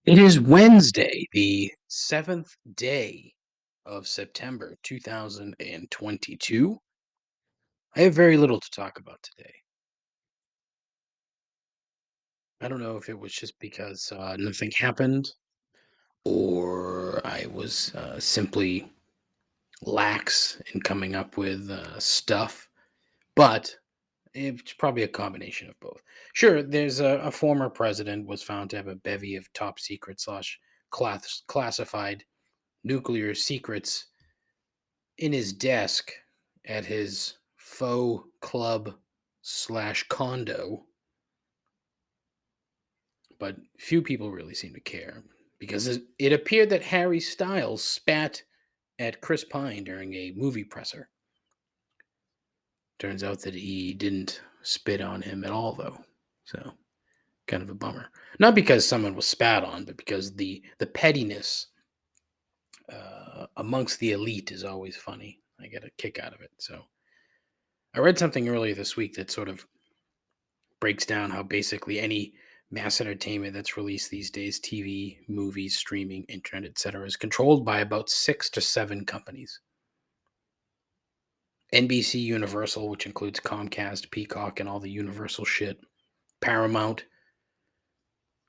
It is Wednesday, the 7th day of September 2022. I have very little to talk about today. I don't know if it was just because nothing happened or I was simply lax in coming up with stuff, but it's probably a combination of both. Sure, there's a former president was found to have a bevy of top secret slash classified nuclear secrets in his desk at his faux club slash condo, but few people really seem to care because it appeared that Harry Styles spat at Chris Pine during a movie presser. Turns out that he didn't spit on him at all, though. So, kind of a bummer. Not because someone was spat on, but because the pettiness amongst the elite is always funny. I get a kick out of it. So, I read something earlier this week that sort of breaks down how basically any mass entertainment that's released these days, TV, movies, streaming, internet, etc., is controlled by about 6 to 7 companies. NBC Universal, which includes Comcast, Peacock, and all the Universal shit. Paramount,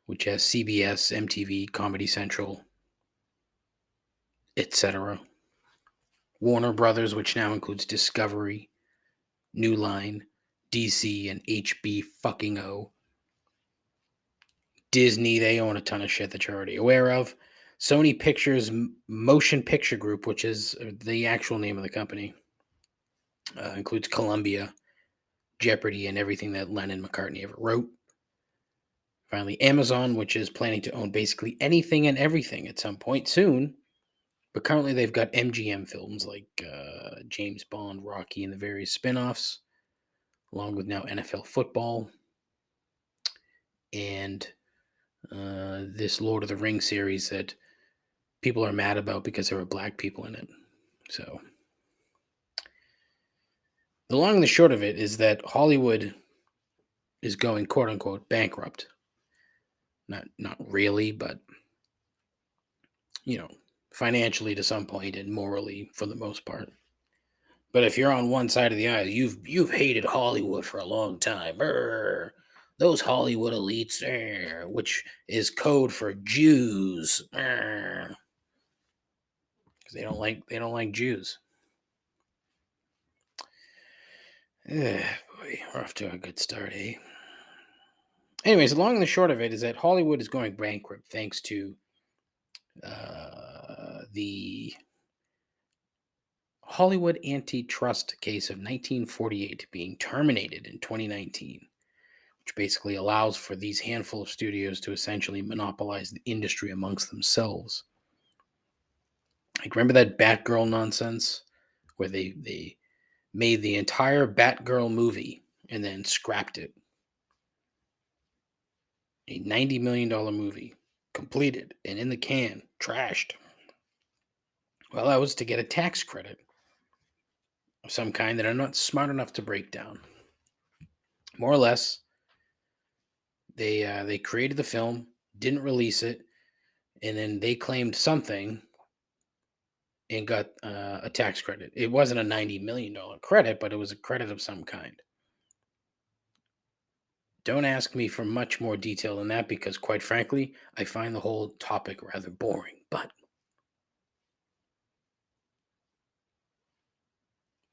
which has CBS, MTV, Comedy Central, etc. Warner Brothers, which now includes Discovery, New Line, DC, and HB fucking O. Disney, they own a ton of shit that you're already aware of. Sony Pictures Motion Picture Group, which is the actual name of the company, includes Columbia, Jeopardy, and everything that Lennon McCartney ever wrote. Finally, Amazon, which is planning to own basically anything and everything at some point soon. But currently, they've got MGM films like James Bond, Rocky, and the various spin offs, along with now NFL football and this Lord of the Rings series that people are mad about because there were black people in it. So, the long and the short of it is that Hollywood is going quote unquote bankrupt. Not really, but you know, financially to some point and morally for the most part. But if you're on one side of the aisle, you've hated Hollywood for a long time. Those Hollywood elites, which is code for Jews, because they don't like Jews. Boy, we're off to a good start, eh? Anyways, the long and the short of it is that Hollywood is going bankrupt thanks to the Hollywood antitrust case of 1948 being terminated in 2019, which basically allows for these handful of studios to essentially monopolize the industry amongst themselves. Like, remember that Batgirl nonsense where they made the entire Batgirl movie and then scrapped it? A $90 million movie, completed and in the can, trashed. Well, that was to get a tax credit of some kind that I'm not smart enough to break down. More or less, they created the film, didn't release it, and then they claimed something and got a tax credit. It wasn't a $90 million credit, but it was a credit of some kind. Don't ask me for much more detail than that because, quite frankly, I find the whole topic rather boring. But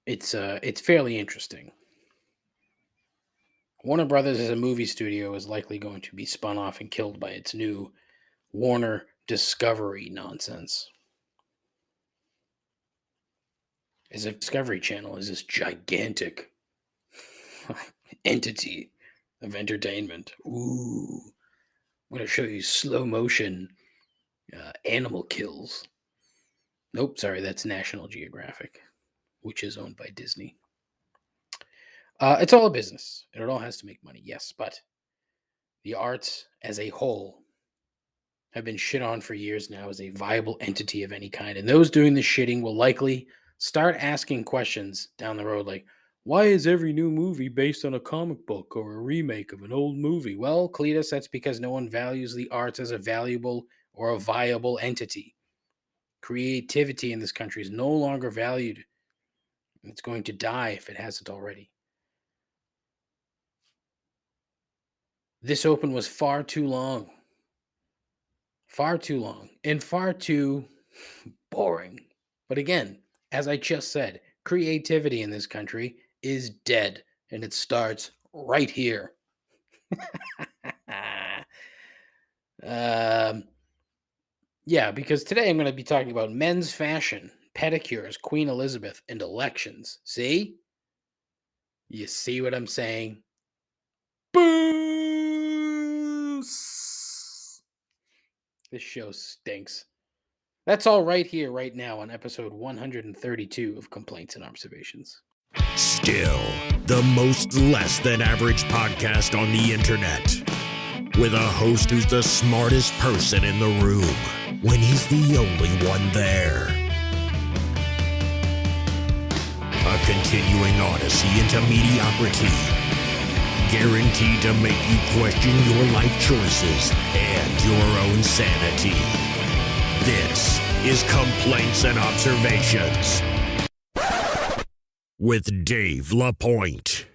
it's fairly interesting. Warner Brothers as a movie studio is likely going to be spun off and killed by its new Warner Discovery nonsense. As if Discovery Channel is this gigantic entity of entertainment. Ooh, I'm going to show you slow motion animal kills. Nope, sorry, that's National Geographic, which is owned by Disney. It's all a business, and it all has to make money, yes, but the arts as a whole have been shit on for years now as a viable entity of any kind. And those doing the shitting will likely start asking questions down the road like, Why is every new movie based on a comic book or a remake of an old movie? Well, Cletus, that's because no one values the arts as a valuable or a viable entity. Creativity in this country is no longer valued. It's going to die if it hasn't already. This open was far too long. Far too long. And far too boring. But again, as I just said, creativity in this country is dead. And it starts right here. um, yeah, because today I'm going to be talking about men's fashion, pedicures, Queen Elizabeth, and elections. See? You see what I'm saying? Boost! This show stinks. That's all right here, right now, on episode 132 of Complaints and Observations. Still, the most less than average podcast on the internet. With a host who's the smartest person in the room when he's the only one there. A continuing odyssey into mediocrity. Guaranteed to make you question your life choices and your own sanity. This is Complaints and Observations with Dave Lapointe.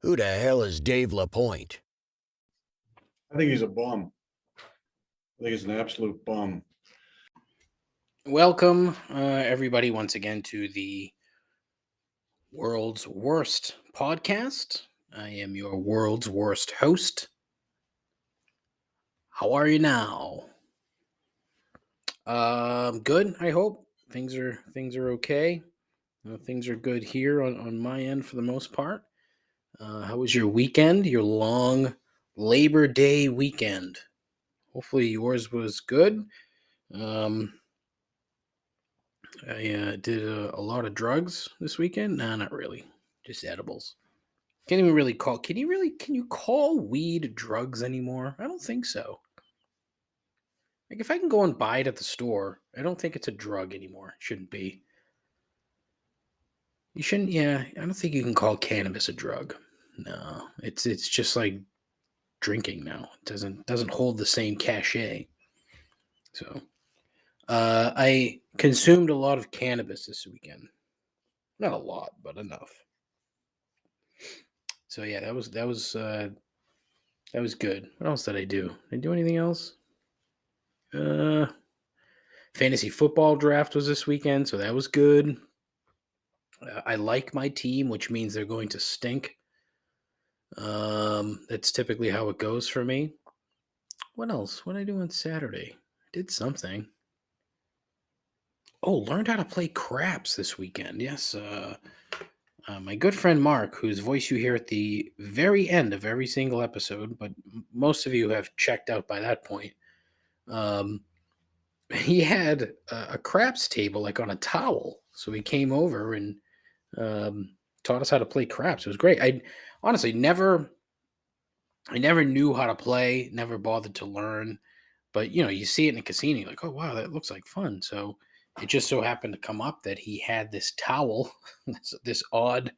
Who the hell is Dave Lapointe? I think he's a bum. I think he's an absolute bum. Welcome, everybody, once again to the world's worst podcast. I am your world's worst host. How are you now? Good. I hope things are okay. Things are good here on my end for the most part. How was your weekend? Your long Labor Day weekend? Hopefully yours was good. I did a lot of drugs this weekend. Nah, not really. Just edibles. Can you call weed drugs anymore? I don't think so. Like if I can go and buy it at the store, I don't think it's a drug anymore. It shouldn't be. You shouldn't, yeah. I don't think you can call cannabis a drug. No. It's just like drinking now. It doesn't hold the same cachet. So I consumed a lot of cannabis this weekend. Not a lot, but enough. So yeah, that was good. What else did I do? Did I do anything else? Fantasy football draft was this weekend, so that was good. I like my team, which means they're going to stink. That's typically how it goes for me. What else? What did I do on Saturday? I did something. Oh, learned how to play craps this weekend. Yes. My good friend Mark, whose voice you hear at the very end of every single episode, but most of you have checked out by that point. He had a craps table like on a towel, so he came over and taught us how to play craps. It was great. I honestly never knew how to play, never bothered to learn, but you see it in a casino, you're like, oh wow, that looks like fun. So it just so happened to come up that he had this towel, this odd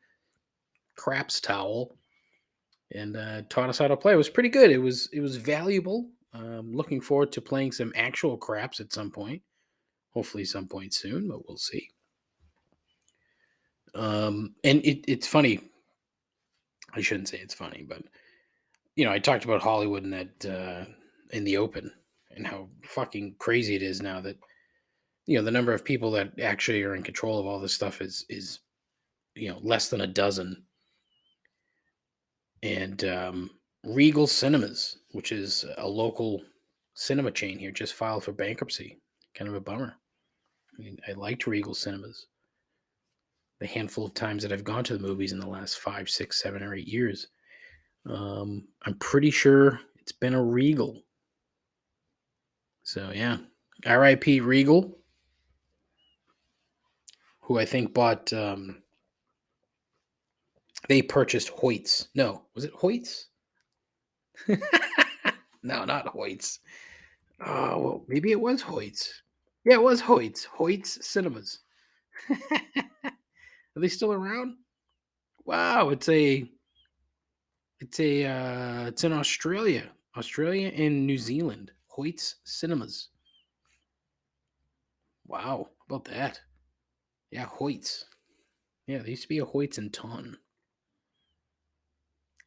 craps towel, and taught us how to play. It was pretty good. It was valuable. Looking forward to playing some actual craps at some point. Hopefully some point soon, but we'll see. And it's funny. I shouldn't say it's funny, but I talked about Hollywood in that in the open and how fucking crazy it is now that the number of people that actually are in control of all this stuff is less than a dozen. And Regal Cinemas, which is a local cinema chain here, just filed for bankruptcy. Kind of a bummer. I mean, I liked Regal Cinemas. The handful of times that I've gone to the movies in the last 5, 6, 7, or 8 years, I'm pretty sure it's been a Regal. So yeah, R.I.P. Regal. who I think bought. They purchased Hoyts. No, was it Hoyts? No, not Hoyts. Oh, well, maybe it was Hoyts. Yeah, it was Hoyts. Hoyts Cinemas. Are they still around? Wow, it's in Australia and New Zealand. Hoyts Cinemas. Wow, how about that? Yeah, Hoyts. Yeah, there used to be a Hoyts in Taunton.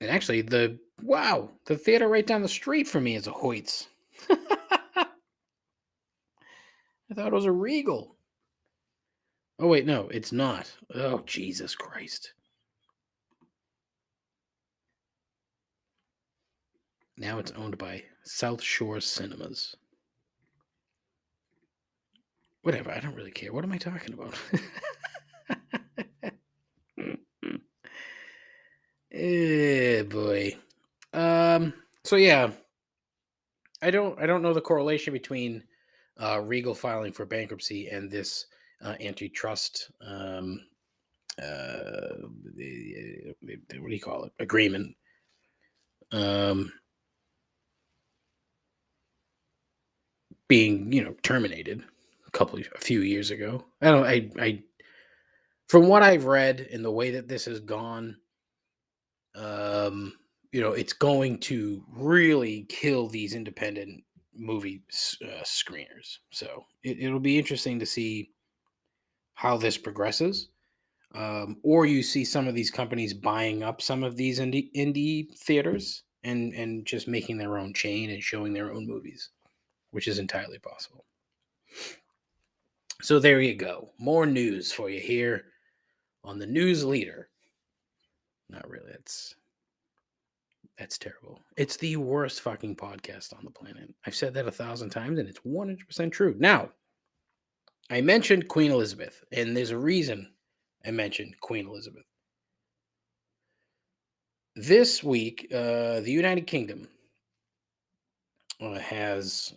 And actually, the theater right down the street from me is a Hoyts. I thought it was a Regal. Oh wait, no, it's not. Oh Jesus Christ! Now it's owned by South Shore Cinemas. Whatever, I don't really care. What am I talking about? Eh, boy. So yeah, I don't know the correlation between Regal filing for bankruptcy and this antitrust what do you call it, agreement. Um, Being terminated a few years ago. I don't I From what I've read and the way that this has gone, um, it's going to really kill these independent movie screeners. So it'll be interesting to see how this progresses. Or you see some of these companies buying up some of these indie theaters and just making their own chain and showing their own movies, which is entirely possible. So there you go. More news for you here on the News Leader. Not really. That's terrible. It's the worst fucking podcast on the planet. I've said that 1,000 times, and it's 100% true. Now, I mentioned Queen Elizabeth, and there's a reason I mentioned Queen Elizabeth. This week, the United Kingdom has,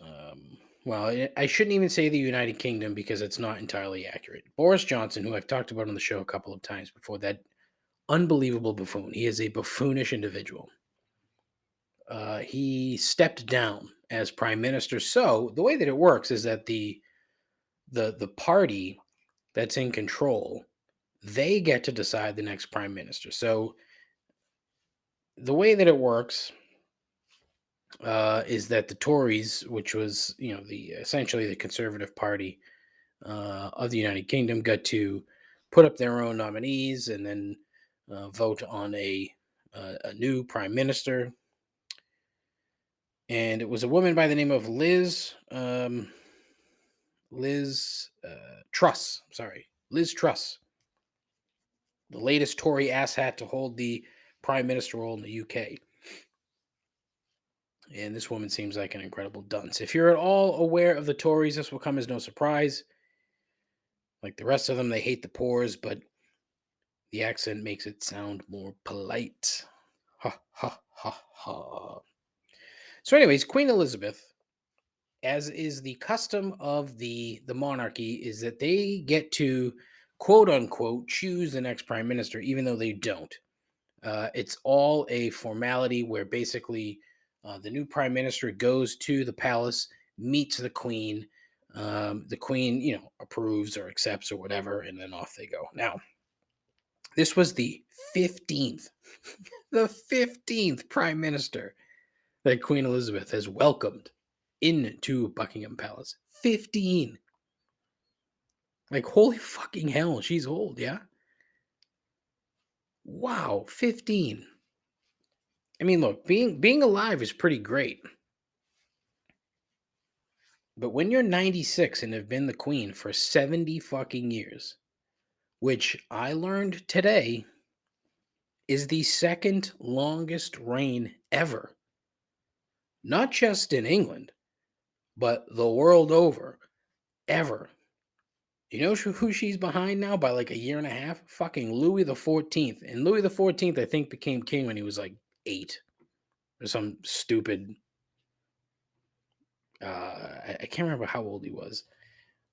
I shouldn't even say the United Kingdom because it's not entirely accurate. Boris Johnson, who I've talked about on the show a couple of times before, that unbelievable buffoon. He is a buffoonish individual. He stepped down as prime minister. So the way that it works is that the party that's in control, they get to decide the next prime minister. So the way that it works is that the Tories, which was essentially the Conservative Party of the United Kingdom, got to put up their own nominees and then vote on a new prime minister. And it was a woman by the name of Liz Truss. Sorry, Liz Truss, the latest Tory asshat to hold the prime minister role in the UK. And this woman seems like an incredible dunce. If you're at all aware of the Tories, this will come as no surprise. Like the rest of them, they hate the poors, but the accent makes it sound more polite. Ha ha ha ha. So, anyways, Queen Elizabeth, as is the custom of the monarchy, is that they get to quote unquote choose the next prime minister, even though they don't. It's all a formality where basically the new prime minister goes to the palace, meets the queen. The queen, approves or accepts or whatever, and then off they go. Now, this was the 15th, the 15th prime minister that Queen Elizabeth has welcomed into Buckingham Palace. 15. Like, holy fucking hell, she's old, yeah? Wow, 15. I mean, look, being alive is pretty great. But when you're 96 and have been the queen for 70 fucking years, which I learned today is the second longest reign ever, not just in England, but the world over, ever. You know who she's behind now by like a year and a half? Fucking Louis the 14th. And Louis the 14th, I think, became king when he was like 8 or some stupid. I can't remember how old he was.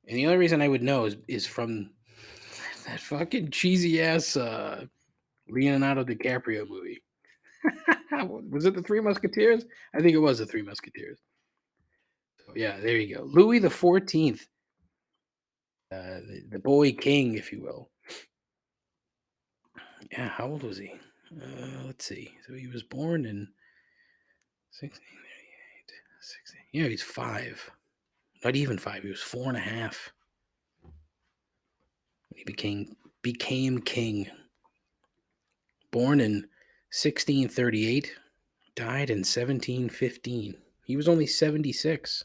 And the only reason I would know is from That fucking cheesy ass Leonardo DiCaprio movie. Was it the Three Musketeers? I think it was the Three Musketeers. So yeah, there you go. Louis the 14th, the boy king, if you will. Yeah, how old was he? Let's see. So he was born in 1638. 16. Yeah, he's 5. Not even 5. He was 4.5 when he became king. Born in 1638, died in 1715. He was only 76,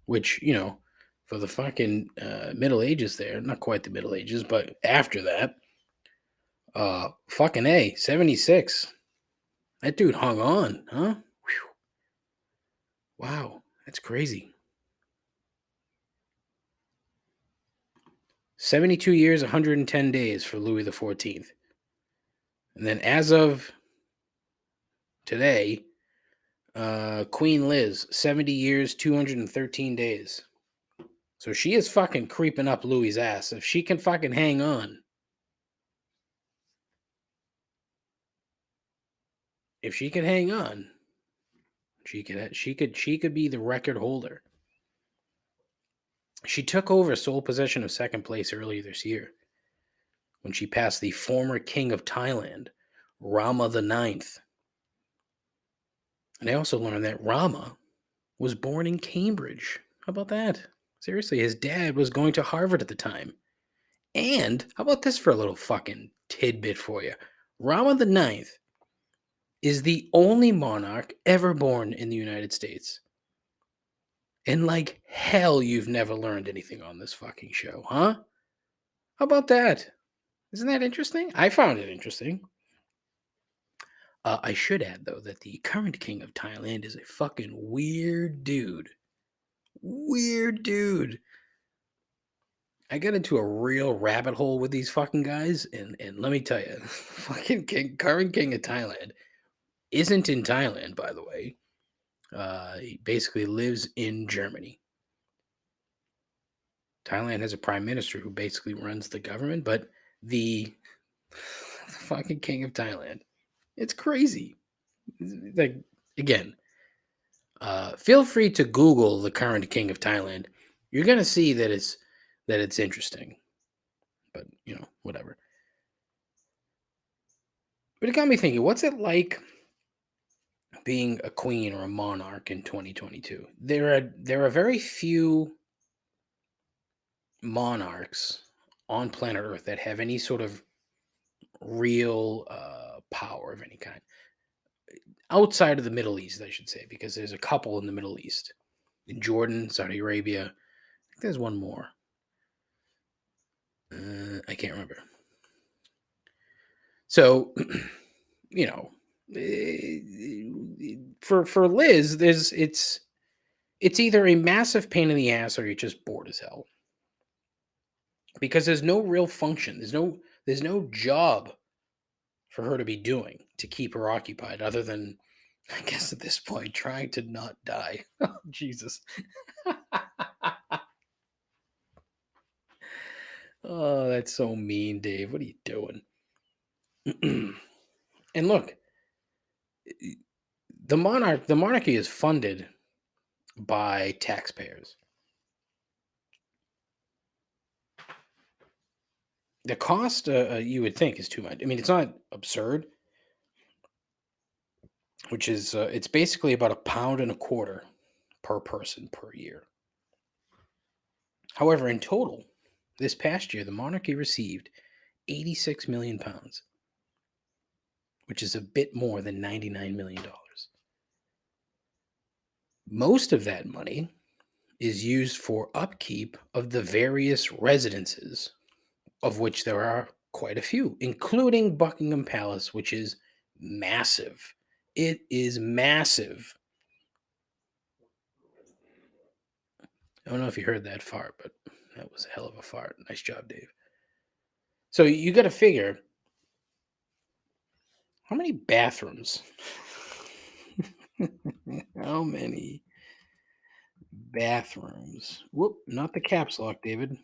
which, for the fucking Middle Ages there, not quite the Middle Ages, but after that, fucking A, 76. That dude hung on, huh? Whew. Wow, that's crazy. 72 years, 110 days for Louis the 14th. And then as of today, Queen Liz, 70 years, 213 days. So she is fucking creeping up Louis's ass. If she can fucking hang on. If she can hang on, she could be the record holder. She took over sole possession of second place earlier this year when she passed the former king of Thailand, Rama the Ninth. And I also learned that Rama was born in Cambridge. How about that? Seriously, his dad was going to Harvard at the time. And how about this for a little fucking tidbit for you? Rama the Ninth is the only monarch ever born in the United States. And like hell, you've never learned anything on this fucking show, huh? How about that? Isn't that interesting? I found it interesting. I should add, though, that the current king of Thailand is a fucking weird dude. Weird dude. I got into a real rabbit hole with these fucking guys, and let me tell you, fucking current king of Thailand isn't in Thailand, by the way. He basically lives in Germany. Thailand has a prime minister who basically runs the government, but the fucking king of Thailand, it's crazy. Like, again, feel free to Google the current king of Thailand. You're gonna see that it's interesting, but whatever. But it got me thinking: what's it like being a queen or a monarch in 2022? There are very few monarchs on planet Earth that have any sort of real power of any kind outside of the Middle East, I should say, because there's a couple in the Middle East, in Jordan, Saudi Arabia. I think there's one more. I can't remember. So, for Liz, it's either a massive pain in the ass or you're just bored as hell. Because there's no real function. There's no job for her to be doing to keep her occupied other than, I guess at this point, trying to not die. Oh, Jesus. Oh, that's so mean, Dave. What are you doing? And look, the monarchy is funded by taxpayers. The cost, you would think, is too much. I mean, it's not absurd, which is it's basically about £1.25 per person per year. However, in total, this past year, the monarchy received £86 million, which is a bit more than $99 million. Most of that money is used for upkeep of the various residences, of which there are quite a few, including Buckingham Palace, which is massive. It is massive. I don't know if you heard that fart, but that was a hell of a fart. Nice job, Dave. So you got to figure, how many bathrooms? How many bathrooms? Whoop, not the caps lock, David.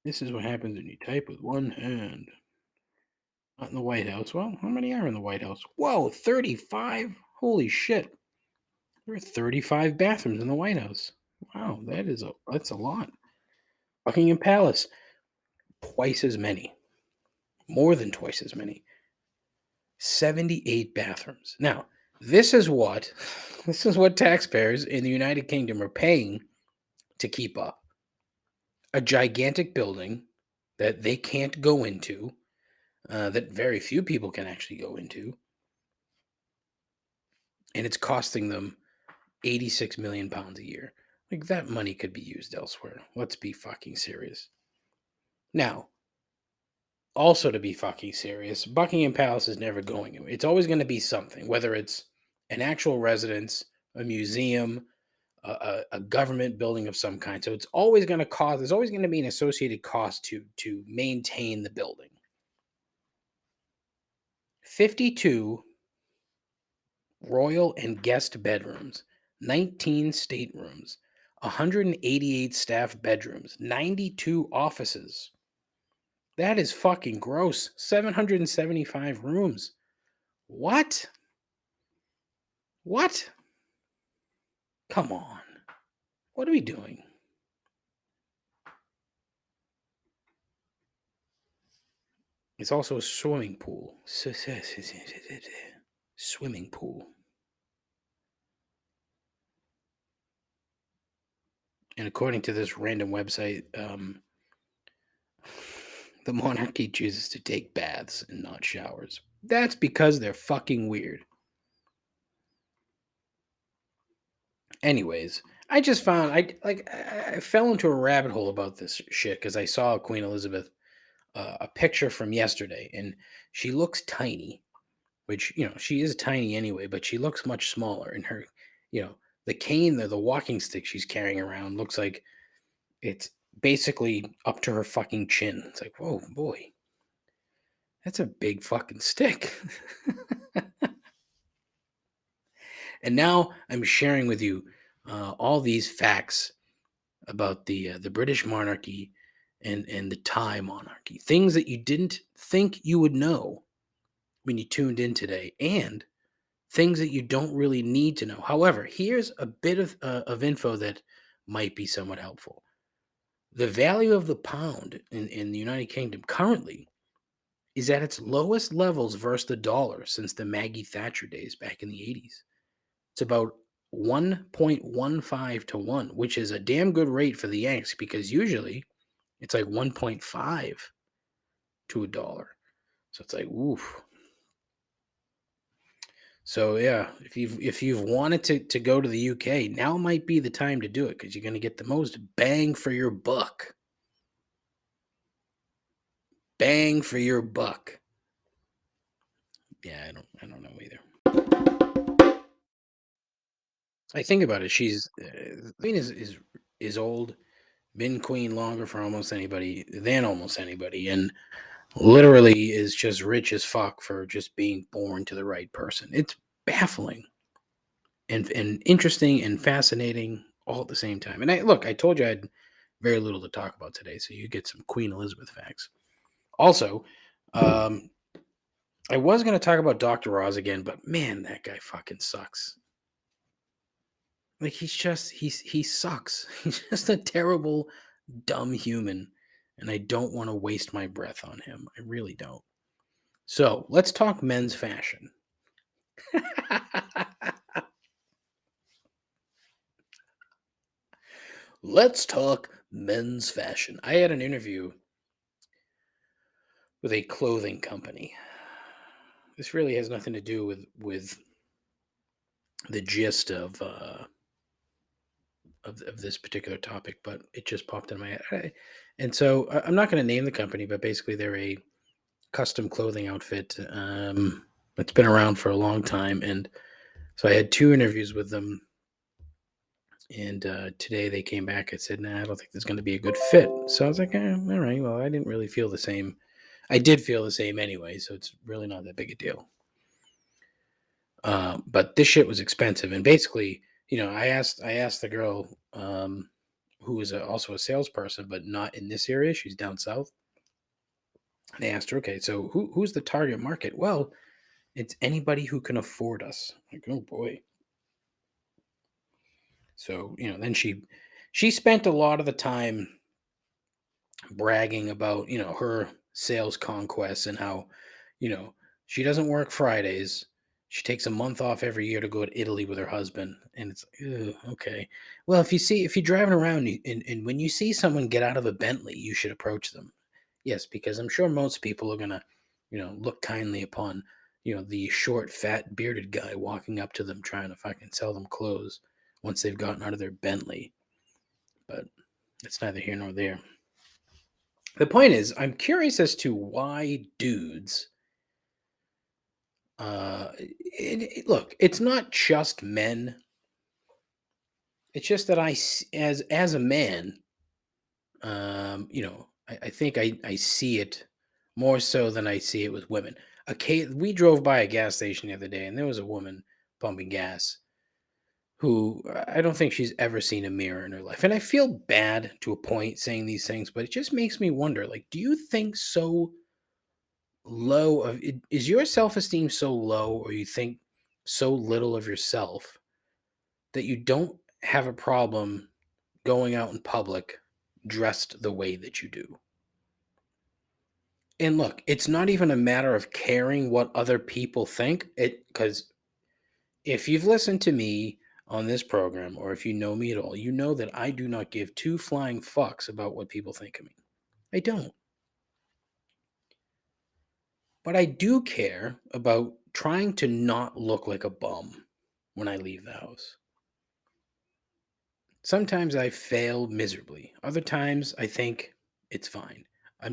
This is what happens when you type with one hand. Not in the White House. Well, how many are in the White House? Whoa, 35? Holy shit. There are 35 bathrooms in the White House. Wow, that's a lot. Buckingham Palace, twice as many. More than twice as many. 78 bathrooms. Now, this is what taxpayers in the United Kingdom are paying to keep up. A gigantic building that they can't go into, that very few people can actually go into, and it's costing them 86 million pounds a year. Like, that money could be used elsewhere. Let's be fucking serious. Now, also to be fucking serious, Buckingham Palace is never going anywhere. It's always going to be something, whether it's an actual residence, a museum, a government building of some kind. So it's always going to cost. There's always going to be an associated cost to maintain the building. 52 royal and guest bedrooms, 19 staterooms, 188 staff bedrooms, 92 offices. That is fucking gross. 775 rooms. What? What? Come on. What are we doing? It's also a swimming pool. Swimming pool. And according to this random website, the monarchy chooses to take baths and not showers. That's because they're fucking weird. Anyways, I just found I fell into a rabbit hole about this shit because I saw Queen Elizabeth, a picture from yesterday, and she looks tiny, which, she is tiny anyway, but she looks much smaller. And her, the cane, the walking stick she's carrying around looks like it's basically up to her fucking chin. It's like, whoa, boy, that's a big fucking stick. And now I'm sharing with you all these facts about the British monarchy and the Thai monarchy, things that you didn't think you would know when you tuned in today, and things that you don't really need to know. However, here's a bit of info that might be somewhat helpful. The value of the pound in the United Kingdom currently is at its lowest levels versus the dollar since the Maggie Thatcher days back in the 80s. It's about 1.15 to 1, which is a damn good rate for the Yanks because usually it's like 1.5 to a dollar. So it's like, oof. So yeah, if you've wanted to go to the UK, now might be the time to do it because you're going to get the most bang for your buck. Bang for your buck. Yeah, I don't know either. I think about it. She's Queen is old, been queen longer for almost anybody, and literally is just rich as fuck for just being born to the right person. It's baffling and interesting and fascinating all at the same time. And I told you I had very little to talk about today, so you get some Queen Elizabeth facts. Also, I was going to talk about Dr. Oz again, but man, that guy fucking sucks. Like, he sucks. He's just a terrible, dumb human. And I don't want to waste my breath on him. I really don't. So let's talk men's fashion. Let's talk men's fashion. I had an interview with a clothing company. This really has nothing to do with the gist of this particular topic, but it just popped in my head. And so I'm not going to name the company, but basically they're a custom clothing outfit that's been around for a long time. And so I had 2 interviews with them. And today they came back and said, nah, I don't think there's going to be a good fit. So I was like, all right, well, I didn't really feel the same. I did feel the same anyway, so it's really not that big a deal. But this shit was expensive. And basically, I asked the girl, who is also a salesperson, but not in this area. She's down south. And I asked her, okay, so who's the target market? Well, it's anybody who can afford us. Like, oh boy. So, then she spent a lot of the time bragging about, her sales conquests and how, you know, she doesn't work Fridays. She takes a month off every year to go to Italy with her husband. And it's "Ugh, okay. Well, if you're driving around and when you see someone get out of a Bentley, you should approach them. Yes, because I'm sure most people are gonna, look kindly upon, the short, fat, bearded guy walking up to them trying to fucking sell them clothes once they've gotten out of their Bentley. But it's neither here nor there. The point is, I'm curious as to why dudes. Look, it's not just men. It's just that as a man, I think I see it more so than I see it with women. Okay, we drove by a gas station the other day, and there was a woman pumping gas who I don't think she's ever seen a mirror in her life. And I feel bad to a point saying these things, but it just makes me wonder, like, do you think so low is your self-esteem so low, or you think so little of yourself that you don't have a problem going out in public dressed the way that you do? And look, it's not even a matter of caring what other people think, it because if you've listened to me on this program, or if you know me at all, you know that I do not give two flying fucks about what people think of me. I don't. But I do care about trying to not look like a bum when I leave the house. Sometimes I fail miserably. Other times I think it's fine.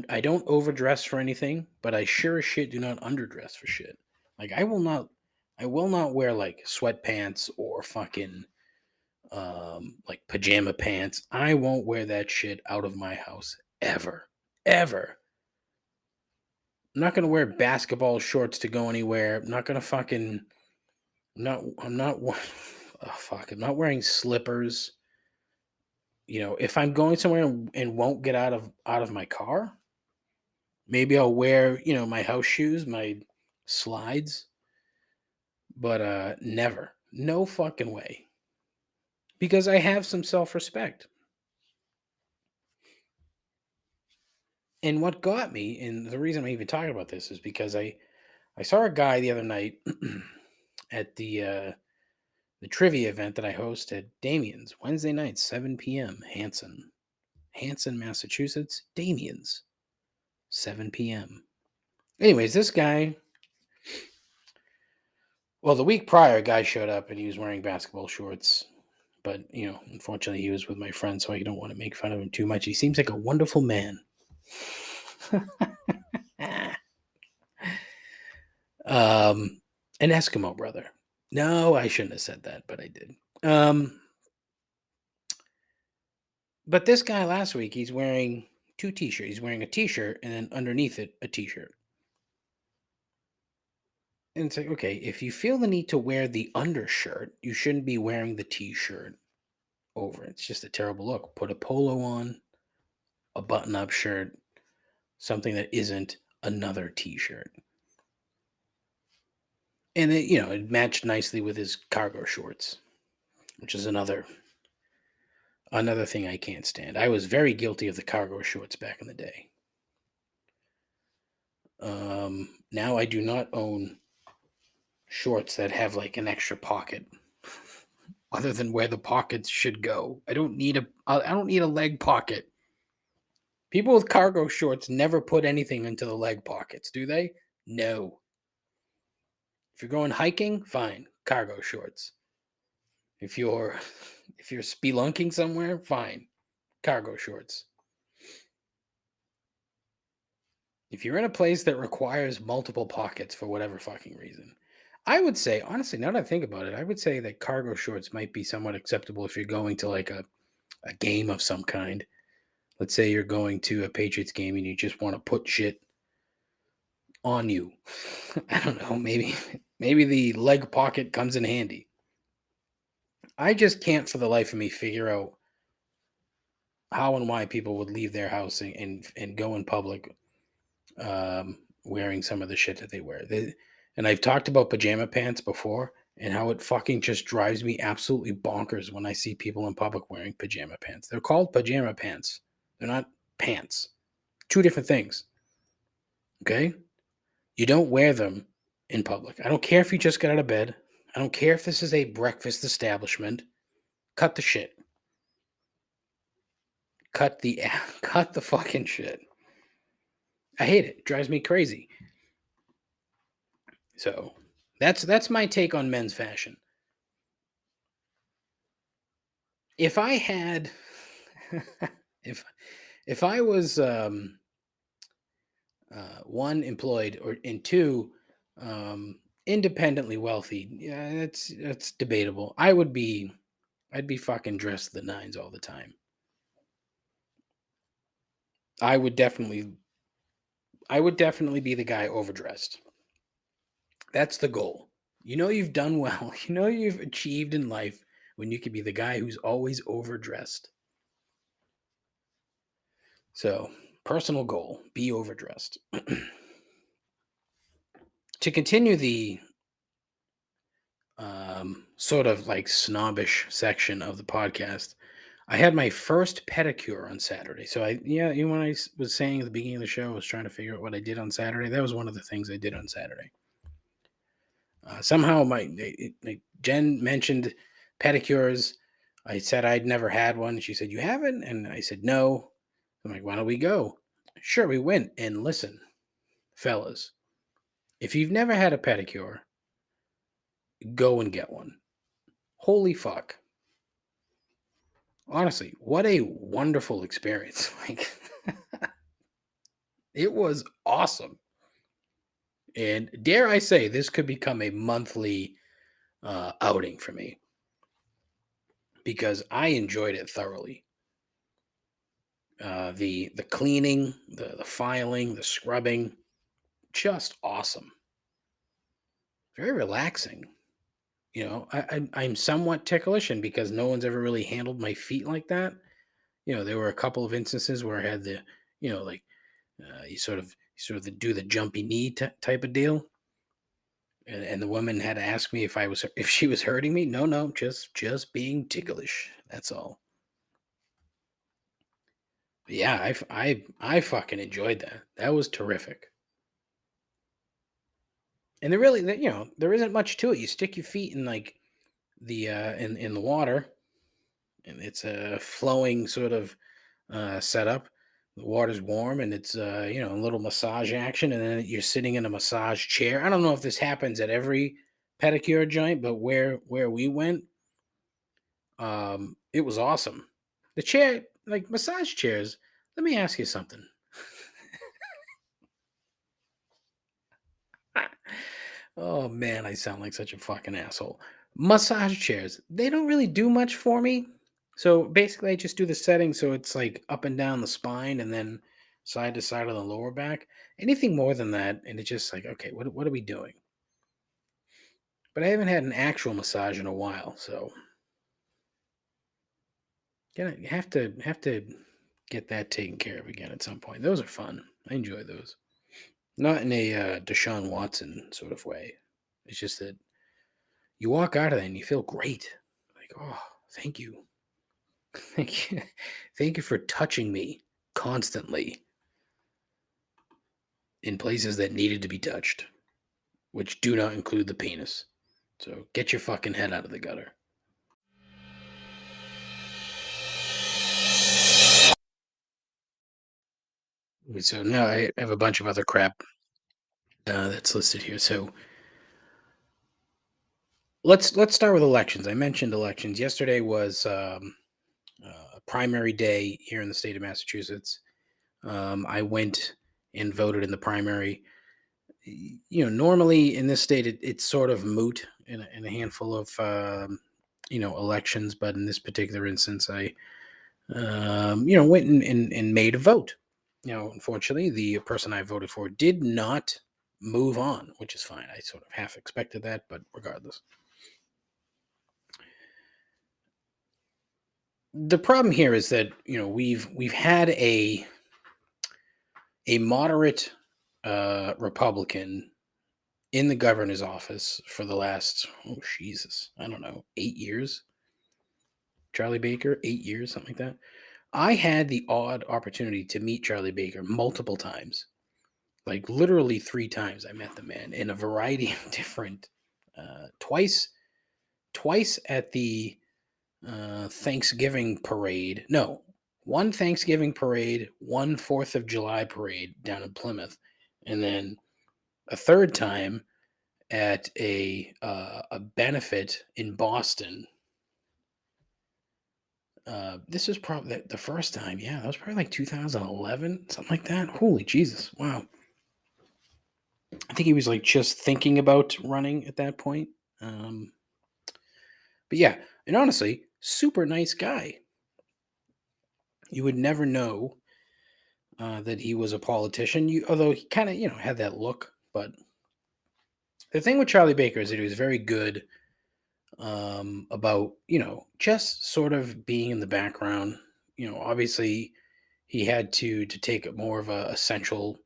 I don't overdress for anything, but I sure as shit do not underdress for shit. Like I will not wear like sweatpants or fucking like pajama pants. I won't wear that shit out of my house ever. Ever. I'm not gonna wear basketball shorts to go anywhere. I'm not gonna fucking. I'm not. Oh, fuck. I'm not wearing slippers. If I'm going somewhere and won't get out of my car, maybe I'll wear my house shoes, my slides. But never, no fucking way. Because I have some self respect. And what got me, and the reason I'm even talking about this is because I saw a guy the other night at the trivia event that I host at Damien's Wednesday night, 7 p.m. Hanson, Massachusetts. Damien's, 7 p.m. Anyways, this guy. Well, the week prior, a guy showed up and he was wearing basketball shorts. But, unfortunately, he was with my friend, so I don't want to make fun of him too much. He seems like a wonderful man. An Eskimo brother. No, I shouldn't have said that, but I did. But this guy last week, he's wearing two t-shirts. He's wearing a t-shirt and then underneath it, a t-shirt. And it's like, okay, if you feel the need to wear the undershirt, you shouldn't be wearing the t-shirt over it. It's just a terrible look. Put a polo on, a button-up shirt, something that isn't another t-shirt. And it matched nicely with his cargo shorts, which is another thing I can't stand. I was very guilty of the cargo shorts back in the day. Now I do not own shorts that have like an extra pocket other than where the pockets should go. I don't need a leg pocket. People with cargo shorts never put anything into the leg pockets, do they? No. If you're going hiking, fine, cargo shorts. If you're spelunking somewhere, fine, cargo shorts. If you're in a place that requires multiple pockets for whatever fucking reason, I would say, honestly, now that I think about it, I would say that cargo shorts might be somewhat acceptable if you're going to like a game of some kind. Let's say you're going to a Patriots game and you just want to put shit on you. I don't know, maybe the leg pocket comes in handy. I just can't for the life of me figure out how and why people would leave their house and go in public wearing some of the shit that they wear. And I've talked about pajama pants before and how it fucking just drives me absolutely bonkers when I see people in public wearing pajama pants. They're called pajama pants. They're not pants. Two different things. Okay? You don't wear them in public. I don't care if you just got out of bed. I don't care if this is a breakfast establishment. Cut the shit. Cut the cut the fucking shit. I hate it. It drives me crazy. So that's my take on men's fashion. If I had if I was one, employed, or and two, independently wealthy, yeah, that's debatable. I'd be fucking dressed to the nines all the time. I would definitely be the guy overdressed. That's the goal. You know you've done well. You know you've achieved in life when you could be the guy who's always overdressed. So, personal goal, be overdressed. To continue the sort of like snobbish section of the podcast, I had my first pedicure on Saturday. So when I was saying at the beginning of the show, I was trying to figure out what I did on Saturday. That was one of the things I did on Saturday. Somehow Jen mentioned pedicures. I said I'd never had one. She said, "You haven't?" And I said, "No." I'm like, "Why don't we go?" Sure, we went. And listen, fellas, if you've never had a pedicure, go and get one. Holy fuck. Honestly, what a wonderful experience. Like, it was awesome. And dare I say, this could become a monthly outing for me because I enjoyed it thoroughly. The cleaning, the filing, the scrubbing, just awesome. Very relaxing. You know, I'm somewhat ticklish, and because no one's ever really handled my feet like that. You know, there were a couple of instances where I had the, like you sort of do the jumpy knee type of deal, and the woman had to ask me if she was hurting me. No, just being ticklish. That's all. But yeah, I fucking enjoyed that. That was terrific. And there isn't much to it. You stick your feet in like the in the water, and it's a flowing sort of setup. The water's warm, and it's a little massage action, and then you're sitting in a massage chair. I don't know if this happens at every pedicure joint, but where we went, it was awesome. The chair, like massage chairs. Let me ask you something. Oh man, I sound like such a fucking asshole. Massage chairs, they don't really do much for me. So basically, I just do the setting so it's like up and down the spine and then side to side of the lower back. Anything more than that, and it's just like, okay, what are we doing? But I haven't had an actual massage in a while, so gonna have to get that taken care of again at some point. Those are fun. I enjoy those. Not in a Deshaun Watson sort of way. It's just that you walk out of there and you feel great. Like, oh, thank you. Thank you. Thank you for touching me constantly in places that needed to be touched, which do not include the penis. So get your fucking head out of the gutter. So now I have a bunch of other crap that's listed here. So let's start with elections. I mentioned elections. Yesterday was primary day here in the state of Massachusetts. I went and voted in the primary. Normally in this state, it's sort of moot in a handful of, elections. But in this particular instance, I, went and made a vote. Unfortunately, the person I voted for did not move on, which is fine. I sort of half expected that, but regardless. the problem here is that we've had a moderate Republican in the governor's office for the last, oh Jesus, I don't know, 8 years. Charlie Baker, 8 years, something like that. I had the odd opportunity to meet Charlie Baker multiple times, like literally 3 times. I met the man in a variety of different, twice at the Thanksgiving parade. No, one Thanksgiving parade, one 4th of July parade down in Plymouth, and then a third time at a benefit in Boston. This was probably the first time. Yeah, that was probably like 2011, something like that. Holy Jesus! Wow. I think he was like just thinking about running at that point. Um, but yeah, and honestly, super nice guy. You would never know that he was a politician. Although he kind of had that look. But the thing with Charlie Baker is that he was very good about just sort of being in the background. Obviously he had to take more of a central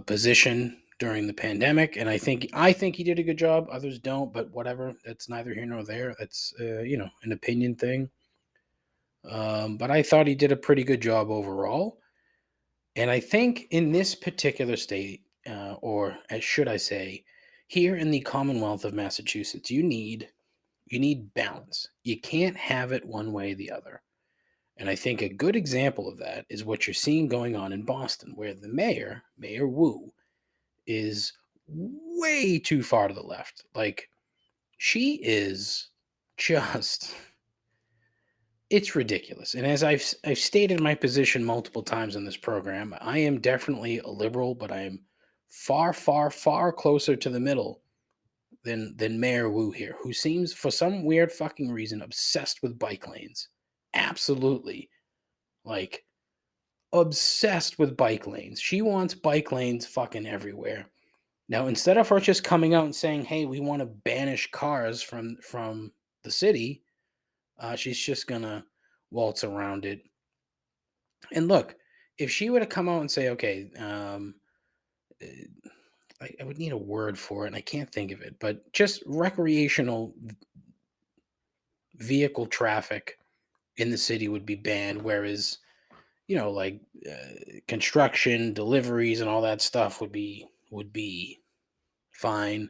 position during the pandemic, and I think he did a good job. Others don't, but whatever. That's neither here nor there. That's an opinion thing. But I thought he did a pretty good job overall. And I think in this particular state, or as should I say, here in the Commonwealth of Massachusetts, you need balance. You can't have it one way or the other. And I think a good example of that is what you're seeing going on in Boston, where the mayor, Mayor Wu, is way too far to the left. Like, she is just, it's ridiculous. And as I've stated my position multiple times in this program, I am definitely a liberal, but I am far, far, far closer to the middle than Mayor Wu here, who seems for some weird fucking reason obsessed with bike lanes. Absolutely. Like, obsessed with bike lanes. She wants bike lanes fucking everywhere. Now, instead of her just coming out and saying, "Hey, we want to banish cars from the city," she's just gonna waltz around it. And look, if she were to come out and say, "Okay, uh, I would need a word for it, and I can't think of it, but just recreational vehicle traffic in the city would be banned," whereas like construction, deliveries, and all that stuff would be fine.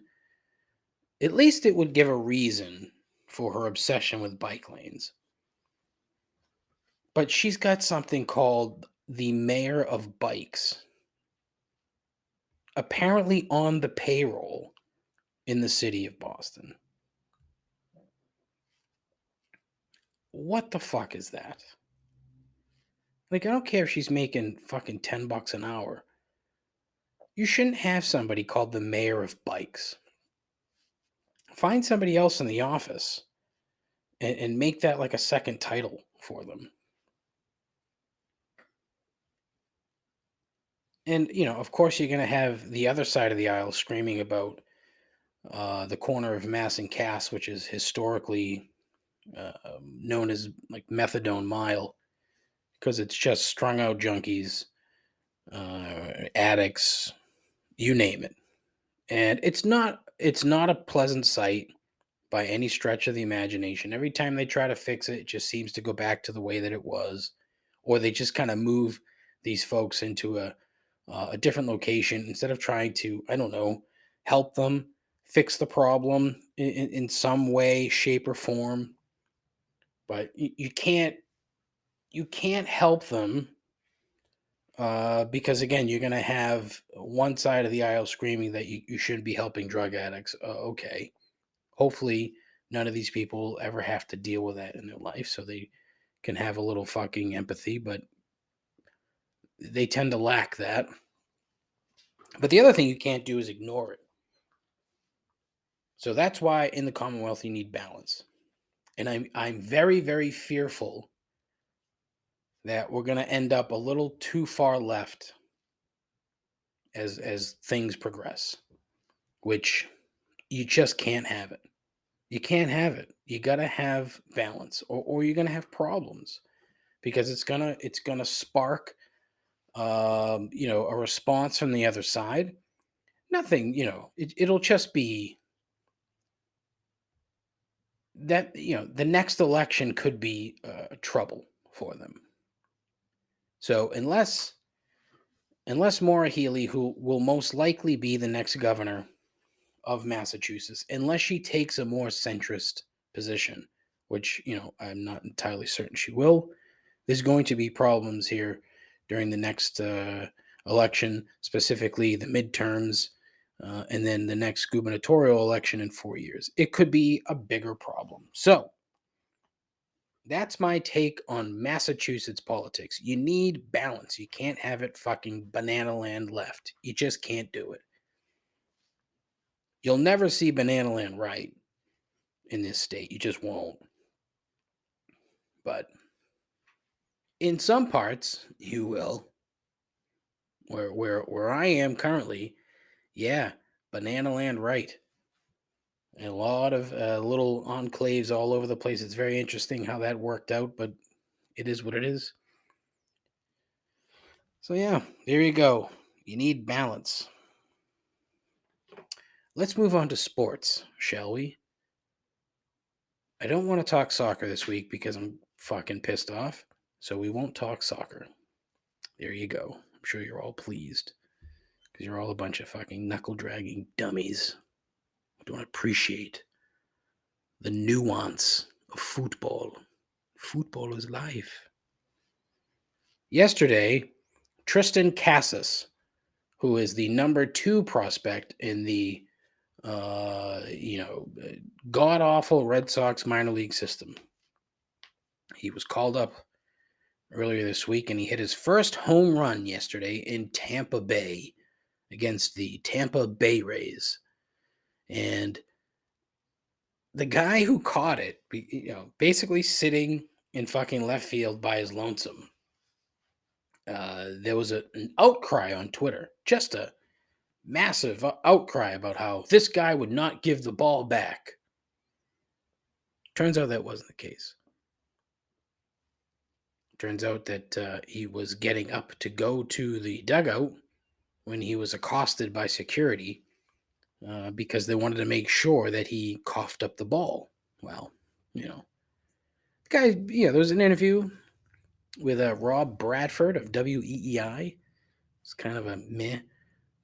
At least it would give a reason for her obsession with bike lanes. But she's got something called the Mayor of Bikes, apparently on the payroll in the city of Boston. What the fuck is that? Like, I don't care if she's making fucking $10 an hour. You shouldn't have somebody called the Mayor of Bikes. Find somebody else in the office and make that like a second title for them. And, of course, you're going to have the other side of the aisle screaming about the corner of Mass and Cass, which is historically known as like Methadone Mile, because it's just strung out junkies, addicts, you name it. And it's not a pleasant sight by any stretch of the imagination. Every time they try to fix it, it just seems to go back to the way that it was, or they just kind of move these folks into a different location instead of trying to, I don't know, help them fix the problem in some way, shape, or form. But you can't help them because again, you're going to have one side of the aisle screaming that you shouldn't be helping drug addicts. Okay, hopefully none of these people ever have to deal with that in their life, so they can have a little fucking empathy. But they tend to lack that. But the other thing you can't do is ignore it. So that's why in the Commonwealth you need balance. And I'm very, very fearful that we're going to end up a little too far left as things progress, which you just can't have it. You can't have it. You got to have balance, or you're going to have problems, because it's gonna spark a response from the other side. Nothing, it'll just be that, the next election could be trouble for them. So unless Maura Healey, who will most likely be the next governor of Massachusetts, unless she takes a more centrist position, which, I'm not entirely certain she will, there's going to be problems here during the next election, specifically the midterms, and then the next gubernatorial election in 4 years. It could be a bigger problem. So that's my take on Massachusetts politics. You need balance. You can't have it fucking banana land left. You just can't do it. You'll never see banana land right in this state. You just won't. But in some parts, you will. Where I am currently, yeah, banana land right. And a lot of little enclaves all over the place. It's very interesting how that worked out, but it is what it is. So yeah, there you go. You need balance. Let's move on to sports, shall we? I don't want to talk soccer this week because I'm fucking pissed off. So we won't talk soccer. There you go. I'm sure you're all pleased because you're all a bunch of fucking knuckle dragging dummies who don't appreciate the nuance of football. Football is life. Yesterday, Tristan Casas, who is the number 2 prospect in the god awful Red Sox minor league system, he was called up earlier this week, and he hit his first home run yesterday in Tampa Bay against the Tampa Bay Rays. And the guy who caught it, basically sitting in fucking left field by his lonesome, there was an outcry on Twitter, just a massive outcry about how this guy would not give the ball back. Turns out that wasn't the case. Turns out that he was getting up to go to the dugout when he was accosted by security because they wanted to make sure that he coughed up the ball. Well, the guy, there was an interview with Rob Bradford of WEEI. It's kind of a meh,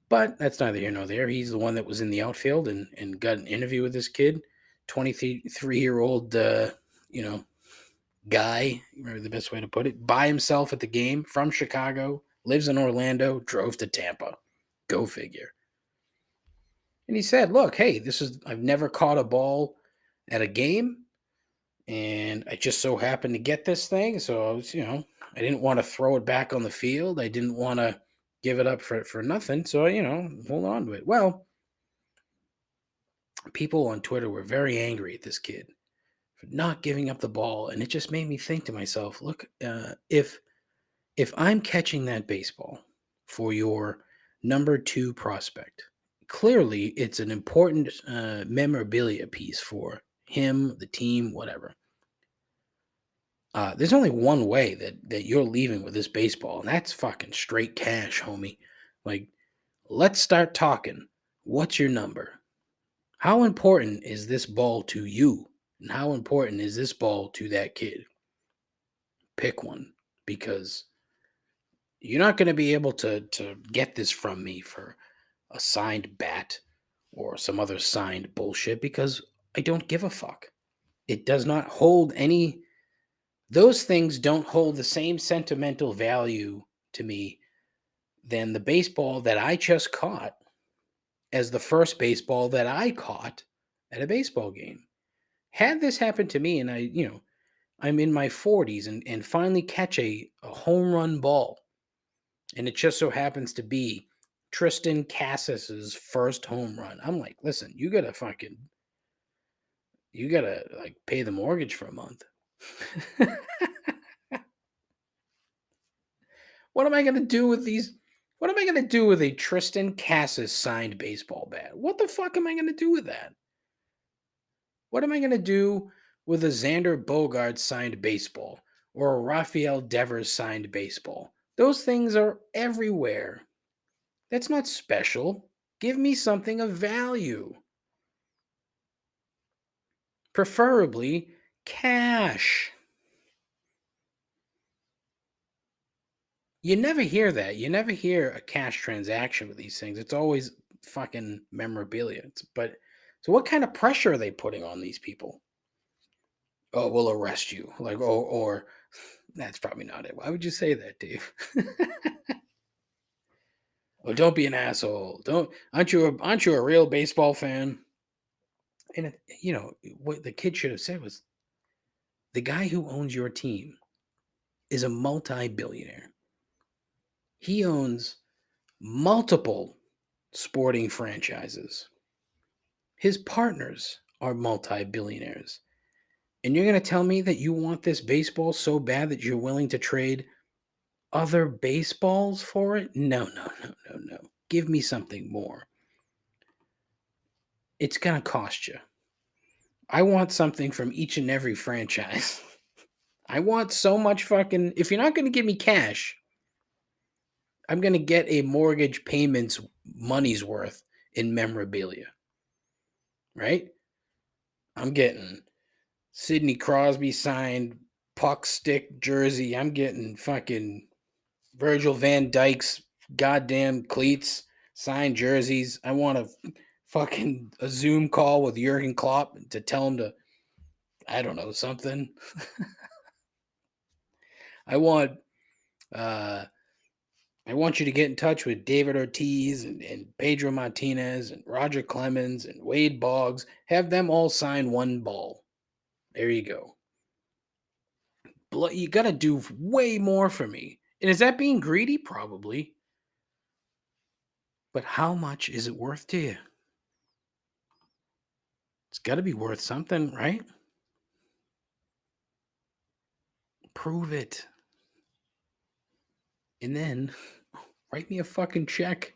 but that's neither here nor there. He's the one that was in the outfield and got an interview with this kid, 23-year-old, guy, maybe the best way to put it, by himself at the game, from Chicago, lives in Orlando, drove to Tampa. Go figure. And he said, look, hey, I've never caught a ball at a game, and I just so happened to get this thing, so I was, I didn't want to throw it back on the field. I didn't want to give it up for nothing, so, hold on to it. Well, people on Twitter were very angry at this kid for not giving up the ball, and it just made me think to myself, look, if I'm catching that baseball for your number 2 prospect, clearly it's an important memorabilia piece for him, the team, whatever. There's only one way that you're leaving with this baseball, and that's fucking straight cash, homie. Like, let's start talking. What's your number? How important is this ball to you? And how important is this ball to that kid? Pick one, because you're not going to be able to get this from me for a signed bat or some other signed bullshit, because I don't give a fuck. It does not hold any... Those things don't hold the same sentimental value to me than the baseball that I just caught as the first baseball that I caught at a baseball game. Had this happened to me and I'm in my 40s and finally catch a home run ball, and it just so happens to be Tristan Casas's first home run, I'm like, listen, you gotta like pay the mortgage for a month. What am I gonna do with these? What am I gonna do with a Tristan Casas signed baseball bat? What the fuck am I gonna do with that? What am I gonna do with a Xander Bogaerts signed baseball or a Rafael Devers signed baseball. Those things are everywhere. That's not special. Give me something of value. Preferably cash. You never hear that. You never hear a cash transaction with these things. It's always fucking memorabilia. So what kind of pressure are they putting on these people? Oh, we'll arrest you. Like, oh, or that's probably not it. Why would you say that, Dave? Oh, don't be an asshole. Don't aren't you a real baseball fan? And what the kid should have said was, the guy who owns your team is a multi-billionaire. He owns multiple sporting franchises. His partners are multi-billionaires. And you're going to tell me that you want this baseball so bad that you're willing to trade other baseballs for it? No, no, no, no, no. Give me something more. It's going to cost you. I want something from each and every franchise. I want so much fucking. If you're not going to give me cash, I'm going to get a mortgage payment's money's worth in memorabilia. Right? I'm getting Sidney Crosby signed puck stick jersey. I'm getting fucking Virgil van Dyke's goddamn cleats, signed jerseys. I want a Zoom call with Jurgen Klopp to tell him to, I don't know, something. I want you to get in touch with David Ortiz and Pedro Martinez and Roger Clemens and Wade Boggs. Have them all sign one ball. There you go. You got to do way more for me. And is that being greedy? Probably. But how much is it worth to you? It's got to be worth something, right? Prove it. And then write me a fucking check.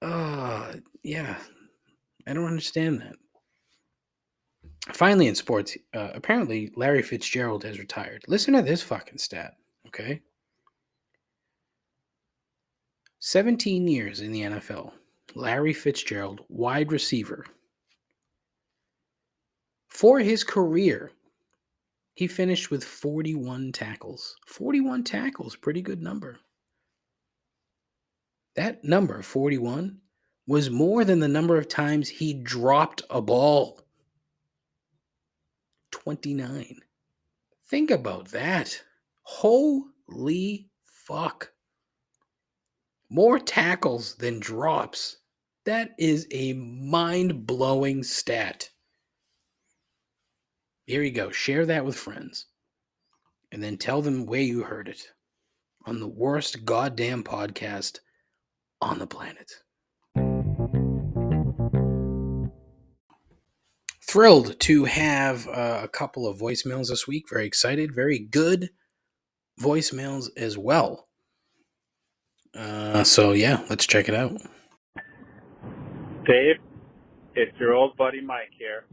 Yeah. I don't understand that. Finally, in sports, apparently Larry Fitzgerald has retired. Listen to this fucking stat, okay? 17 years in the NFL. Larry Fitzgerald, wide receiver. For his career, he finished with 41 tackles. 41 tackles, pretty good number. That number, 41, was more than the number of times he dropped a ball. 29. Think about that. Holy fuck. More tackles than drops. That is a mind-blowing stat. Here you go. Share that with friends. And then tell them where you heard it. On the worst goddamn podcast on the planet. Thrilled to have a couple of voicemails this week. Very excited. Very good voicemails as well. So yeah, let's check it out. Dave, it's your old buddy Mike here.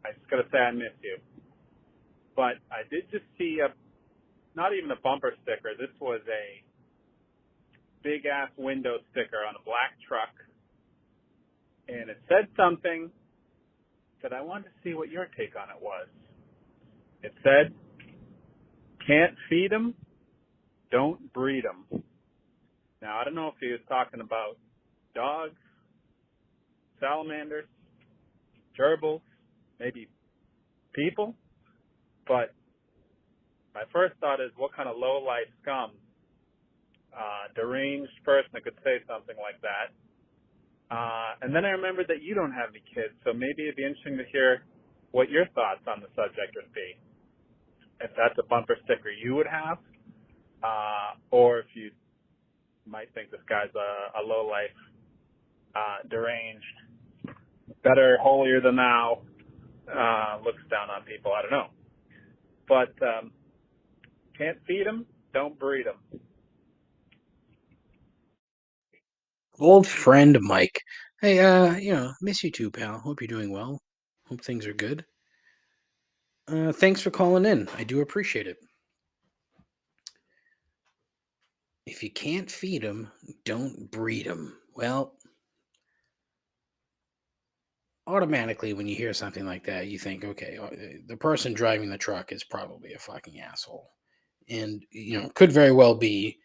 I just gotta say I miss you. But I did just see not even a bumper sticker. This was a big ass window sticker on a black truck. And it said something that I wanted to see what your take on it was. It said, can't feed 'em, don't breed 'em. Now, I don't know if he was talking about dogs, salamanders, gerbils, maybe people, but my first thought is, what kind of low-life scum, deranged person that could say something like that. And then I remembered that you don't have any kids, so maybe it'd be interesting to hear what your thoughts on the subject would be. If that's a bumper sticker you would have, or if you might think this guy's a low-life, deranged, better, holier than thou, looks down on people. I don't know. But can't feed them, don't breed them. Old friend Mike. Hey, miss you too, pal. Hope you're doing well. Hope things are good. Thanks for calling in. I do appreciate it. If you can't feed them, don't breed them. Well, automatically when you hear something like that, you think, okay, the person driving the truck is probably a fucking asshole. And, could very well be.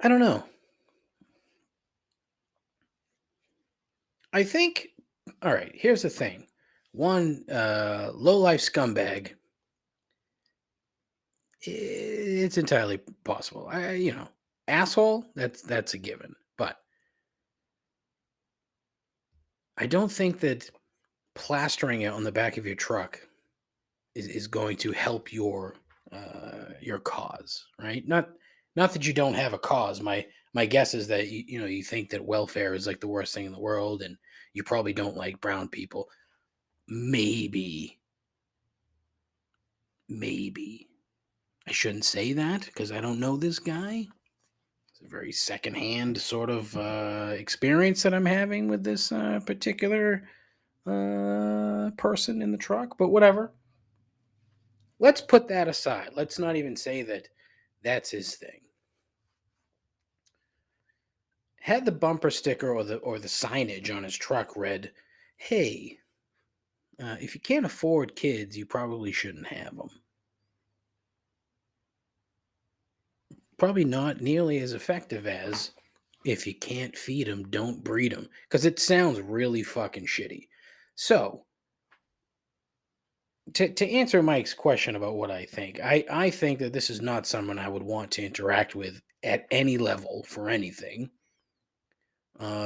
I don't know. I think, all right, here's the thing. One, low life scumbag, it's entirely possible. Asshole, that's a given. But I don't think that plastering it on the back of your truck is going to help your cause, right? Not that you don't have a cause. My guess is that you think that welfare is like the worst thing in the world, and you probably don't like brown people. Maybe I shouldn't say that because I don't know this guy. It's a very secondhand sort of experience that I'm having with this particular person in the truck, but whatever. Let's put that aside. Let's not even say that that's his thing. Had the bumper sticker or the signage on his truck read, "Hey, if you can't afford kids, you probably shouldn't have them." Probably not nearly as effective as "If you can't feed them, don't breed them," because it sounds really fucking shitty. So, to answer Mike's question about what I think, I think that this is not someone I would want to interact with at any level for anything.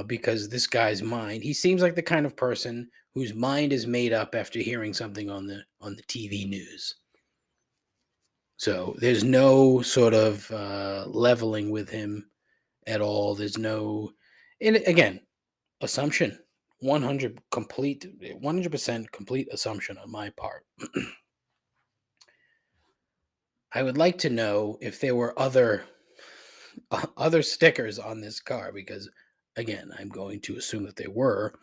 Because this guy's mind, he seems like the kind of person whose mind is made up after hearing something on the TV news. So there's no sort of leveling with him at all. There's no, and again, assumption, 100% complete assumption on my part. I would like to know if there were other stickers on this car, because again, I'm going to assume that there were.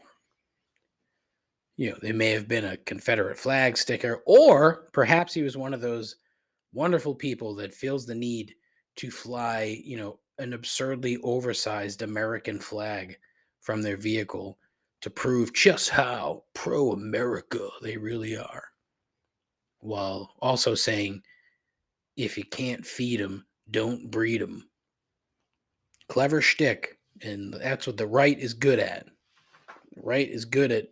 There may have been a Confederate flag sticker, or perhaps he was one of those wonderful people that feels the need to fly, an absurdly oversized American flag from their vehicle to prove just how pro-America they really are, while also saying, if you can't feed them, don't breed them. Clever shtick, and that's what the right is good at. The right is good at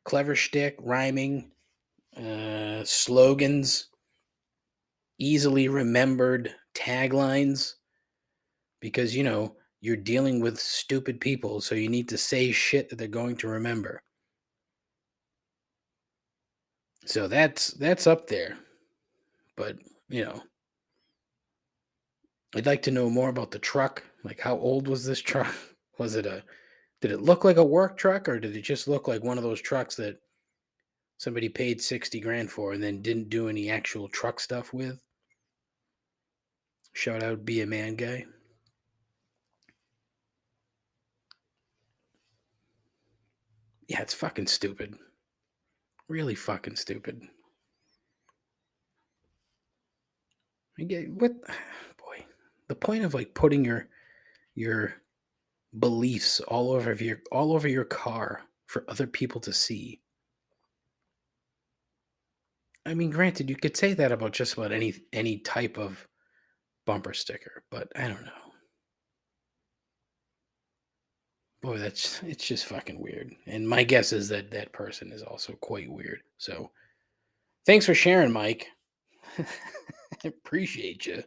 clever shtick, rhyming, slogans, easily remembered taglines, because you're dealing with stupid people, so you need to say shit that they're going to remember. So that's up there. But I'd like to know more about the truck. Like, how old was this truck? Did it look like a work truck, or did it just look like one of those trucks that somebody paid 60 grand for and then didn't do any actual truck stuff with? Shout out, Be a Man guy. Yeah, it's fucking stupid. Really fucking stupid. What, boy, the point of like putting your beliefs all over your car for other people to see. I mean, granted, you could say that about just about any type of bumper sticker, but I don't know. Boy, it's just fucking weird. And my guess is that that person is also quite weird. So, thanks for sharing, Mike. I appreciate you.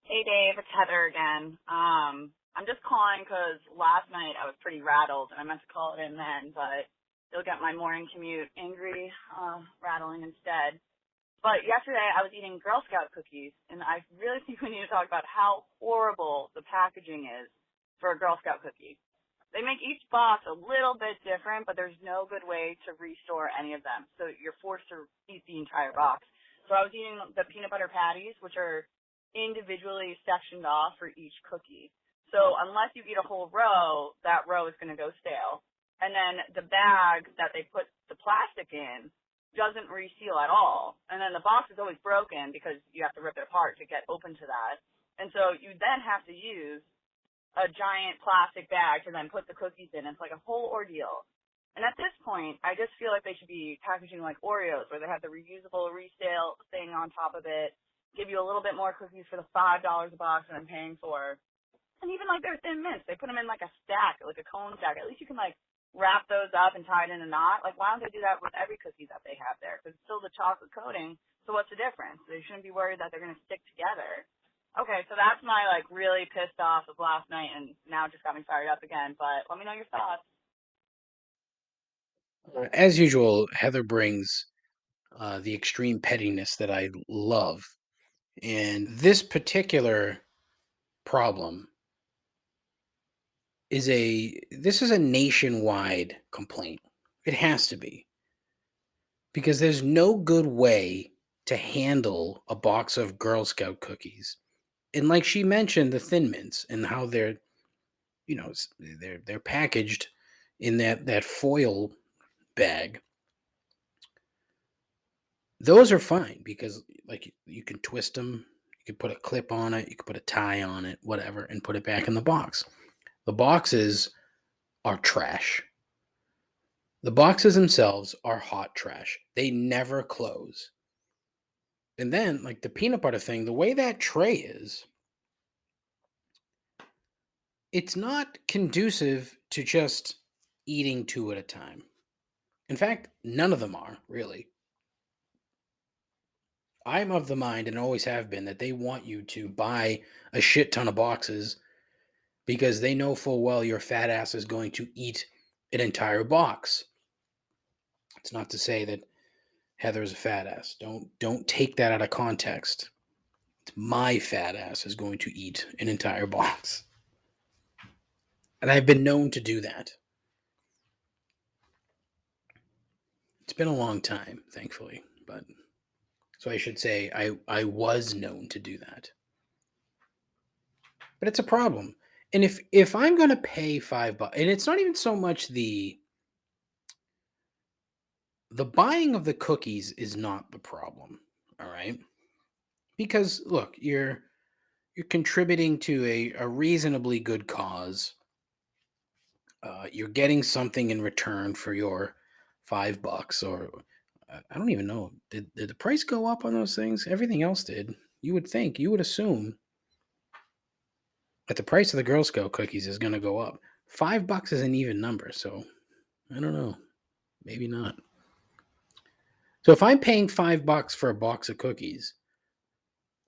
Hey Dave, it's Heather again. I'm just calling because last night I was pretty rattled and I meant to call it in then, but you'll get my morning commute angry, rattling instead. But yesterday I was eating Girl Scout cookies, and I really think we need to talk about how horrible the packaging is for a Girl Scout cookie. They make each box a little bit different, but there's no good way to restore any of them, so you're forced to eat the entire box. So I was eating the peanut butter patties, which are individually sectioned off for each cookie. So unless you eat a whole row, that row is going to go stale. And then the bag that they put the plastic in doesn't reseal at all. And then the box is always broken because you have to rip it apart to get open to that. And so you then have to use a giant plastic bag to then put the cookies in. It's like a whole ordeal. And at this point, I just feel like they should be packaging like Oreos, where they have the reusable resale thing on top of it, give you a little bit more cookies for the $5 a box that I'm paying for. And even like their Thin Mints, they put them in like a stack, like a cone stack. At least you can like wrap those up and tie it in a knot. Like, why don't they do that with every cookie that they have there? Because it's still the chocolate coating. So what's the difference? They shouldn't be worried that they're going to stick together. Okay, so that's my like really pissed off of last night, and now it just got me fired up again. But let me know your thoughts. As usual, Heather brings the extreme pettiness that I love. And this particular problem is a nationwide complaint. It has to be. Because there's no good way to handle a box of Girl Scout cookies. And like she mentioned, the Thin Mints and how they're, they're packaged in that foil bag. Those are fine because like you can twist them, you can put a clip on it, you can put a tie on it, whatever, and put it back in the box. The boxes are trash. The boxes themselves are hot trash. They never close. And then, like the peanut butter thing, the way that tray is, it's not conducive to just eating two at a time. In fact, none of them are, really. I'm of the mind, and always have been, that they want you to buy a shit ton of boxes because they know full well your fat ass is going to eat an entire box. It's not to say that Heather is a fat ass. Don't take that out of context. It's my fat ass is going to eat an entire box. And I've been known to do that. It's been a long time, thankfully, but so I should say I was known to do that. But it's a problem. And if I'm going to pay $5, and it's not even so much the buying of the cookies is not the problem, all right? Because look, you're contributing to a reasonably good cause. You're getting something in return for your $5, or I don't even know. Did the price go up on those things? Everything else did. You would assume that the price of the Girl Scout cookies is going to go up. $5 is an even number, so I don't know. Maybe not. So if I'm paying $5 for a box of cookies,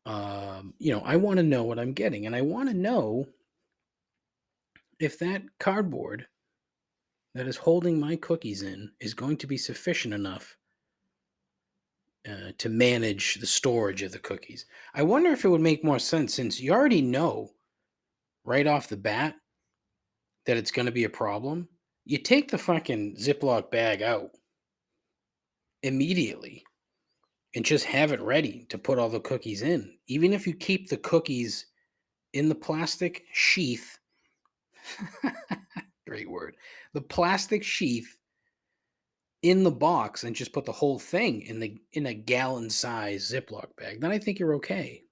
I want to know what I'm getting, and I want to know if that cardboard that is holding my cookies in is going to be sufficient enough to manage the storage of the cookies. I wonder if it would make more sense, since you already know right off the bat that it's going to be a problem. You take the fucking Ziploc bag out immediately and just have it ready to put all the cookies in. Even if you keep the cookies in the plastic sheath, great word, the plastic sheath in the box, and just put the whole thing in a gallon size Ziploc bag, then I think you're okay.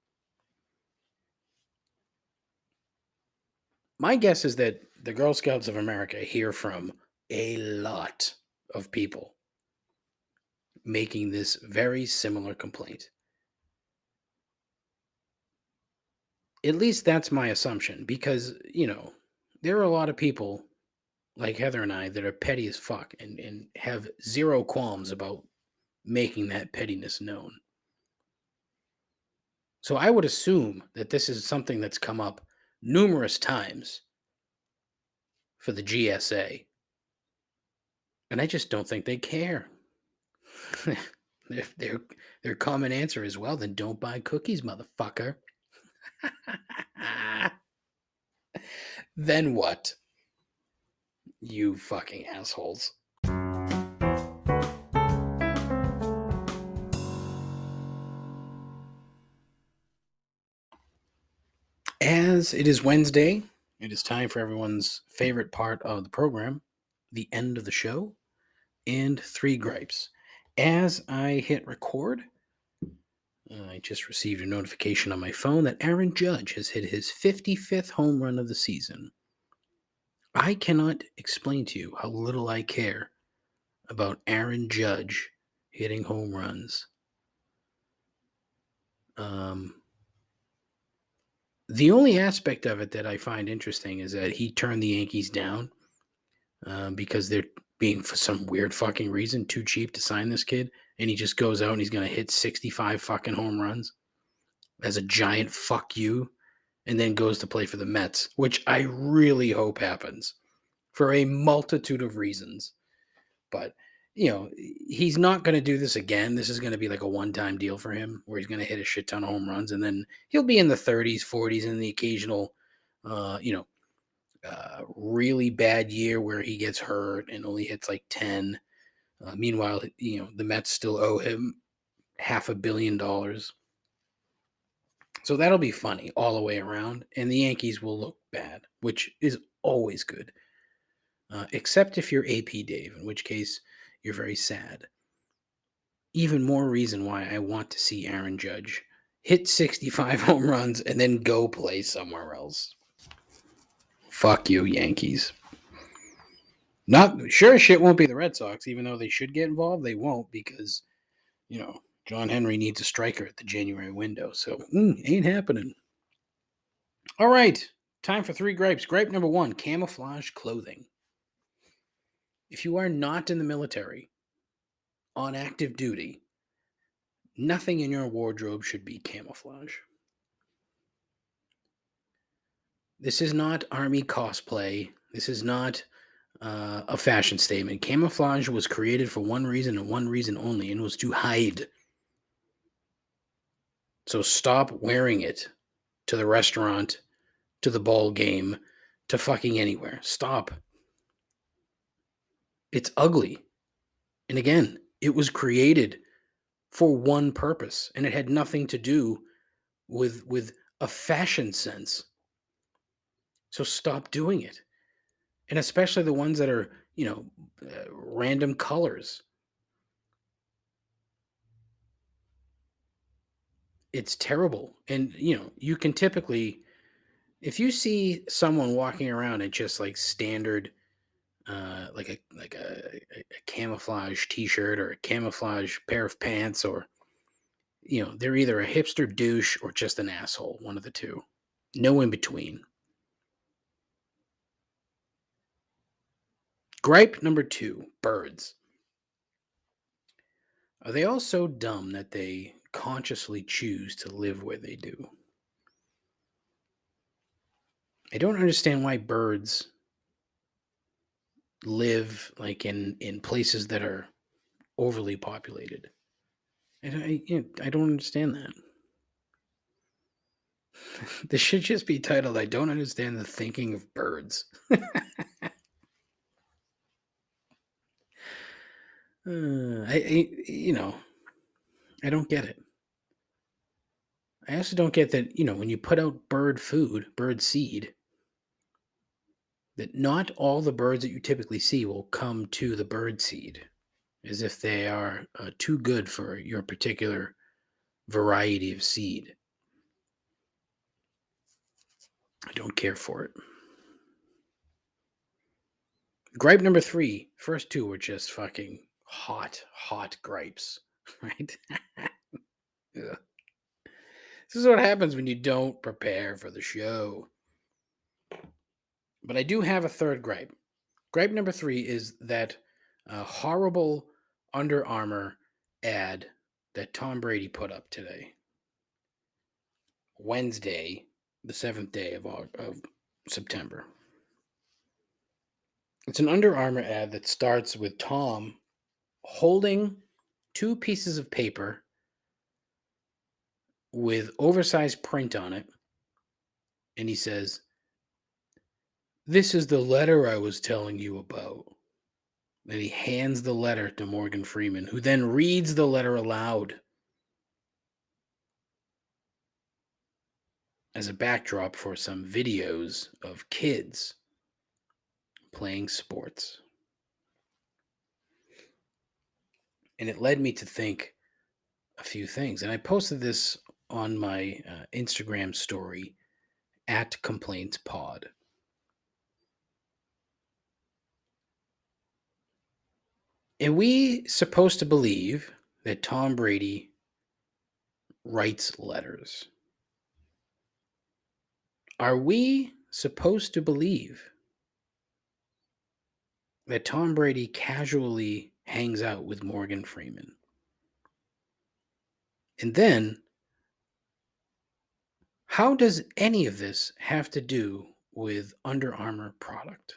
My guess is that the Girl Scouts of America hear from a lot of people making this very similar complaint. At least that's my assumption, because, there are a lot of people like Heather and I that are petty as fuck and have zero qualms about making that pettiness known. So I would assume that this is something that's come up numerous times for the GSA. And I just don't think they care. Their common answer is, well, then don't buy cookies, motherfucker. Then what? You fucking assholes. as it is Wednesday, it is time for everyone's favorite part of the program, the end of the show, and 3 gripes. As I hit record, I just received a notification on my phone that Aaron Judge has hit his 55th home run of the season. I cannot explain to you how little I care about Aaron Judge hitting home runs. The only aspect of it that I find interesting is that he turned the Yankees down because they're being, for some weird fucking reason, too cheap to sign this kid. And he just goes out and he's going to hit 65 fucking home runs as a giant fuck you, and then goes to play for the Mets, which I really hope happens for a multitude of reasons. But, you know, he's not going to do this again. This is going to be like a one-time deal for him where he's going to hit a shit ton of home runs, and then he'll be in the 30s, 40s, and the occasional, really bad year where he gets hurt and only hits like 10. Meanwhile, the Mets still owe him $500 million. So that'll be funny all the way around, and the Yankees will look bad, which is always good. Except if you're AP Dave, in which case you're very sad. Even more reason why I want to see Aaron Judge hit 65 home runs and then go play somewhere else. Fuck you, Yankees. Not sure as shit won't be the Red Sox, even though they should get involved. They won't because, John Henry needs a striker at the January window. So, ain't happening. All right, time for 3 gripes. Gripe number 1, camouflage clothing. If you are not in the military, on active duty, nothing in your wardrobe should be camouflage. This is not army cosplay. This is not a fashion statement. Camouflage was created for one reason and one reason only, and was to hide. So stop wearing it to the restaurant, to the ball game, to fucking anywhere. Stop. It's ugly. And again, it was created for one purpose, and it had nothing to do with a fashion sense. So stop doing it. And especially the ones that are, random colors. It's terrible. And, you can typically, if you see someone walking around in just like standard, like a camouflage t-shirt or a camouflage pair of pants, or, they're either a hipster douche or just an asshole, one of the two. No in between. Gripe number 2, birds. Are they all so dumb that they consciously choose to live where they do? I don't understand why birds live like in places that are overly populated. And I don't understand that. This should just be titled, I don't understand the thinking of birds. I don't get it. I also don't get that, when you put out bird food, bird seed, that not all the birds that you typically see will come to the bird seed, as if they are too good for your particular variety of seed. I don't care for it. Gripe number 3. First 2 were just fucking hot gripes, right? Yeah. This is what happens when you don't prepare for the show. But I do have a third gripe. Gripe number 3 is that horrible Under Armour ad that Tom Brady put up today. Wednesday, the 7th day of September. It's an Under Armour ad that starts with Tom holding 2 pieces of paper with oversized print on it. And he says, "This is the letter I was telling you about." Then he hands the letter to Morgan Freeman, who then reads the letter aloud. as a backdrop for some videos of kids playing sports. And it led me to think a few things. And I posted this on my Instagram story at Complaints Pod. Are we supposed to believe that Tom Brady writes letters? Are we supposed to believe that Tom Brady casually hangs out with Morgan Freeman? And then, how does any of this have to do with Under Armour product?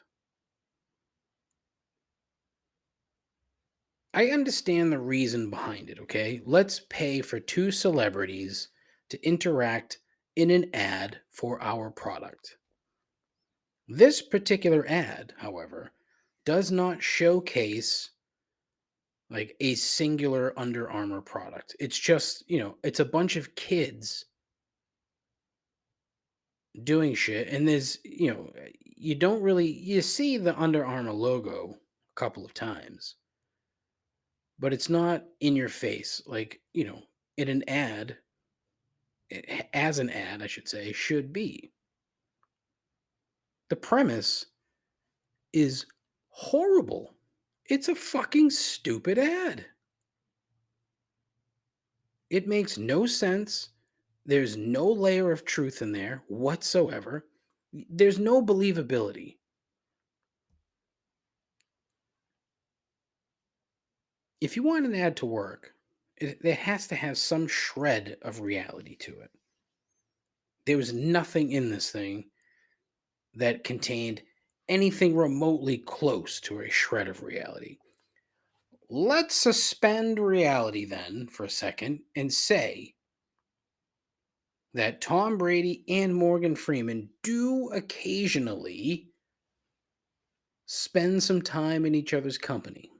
I understand the reason behind it, okay? Let's pay for two celebrities to interact in an ad for our product. This particular ad, however, does not showcase like a singular Under Armour product. It's just, it's a bunch of kids doing shit. And there's, you see the Under Armour logo a couple of times, but it's not in your face. Like, in an ad, as an ad, I should say, should be. The premise is horrible. It's a fucking stupid ad. It makes no sense. There's no layer of truth in there whatsoever. There's no believability. If you want an ad to work, it has to have some shred of reality to it. There was nothing in this thing that contained anything remotely close to a shred of reality. Let's suspend reality then for a second and say that Tom Brady and Morgan Freeman do occasionally spend some time in each other's company.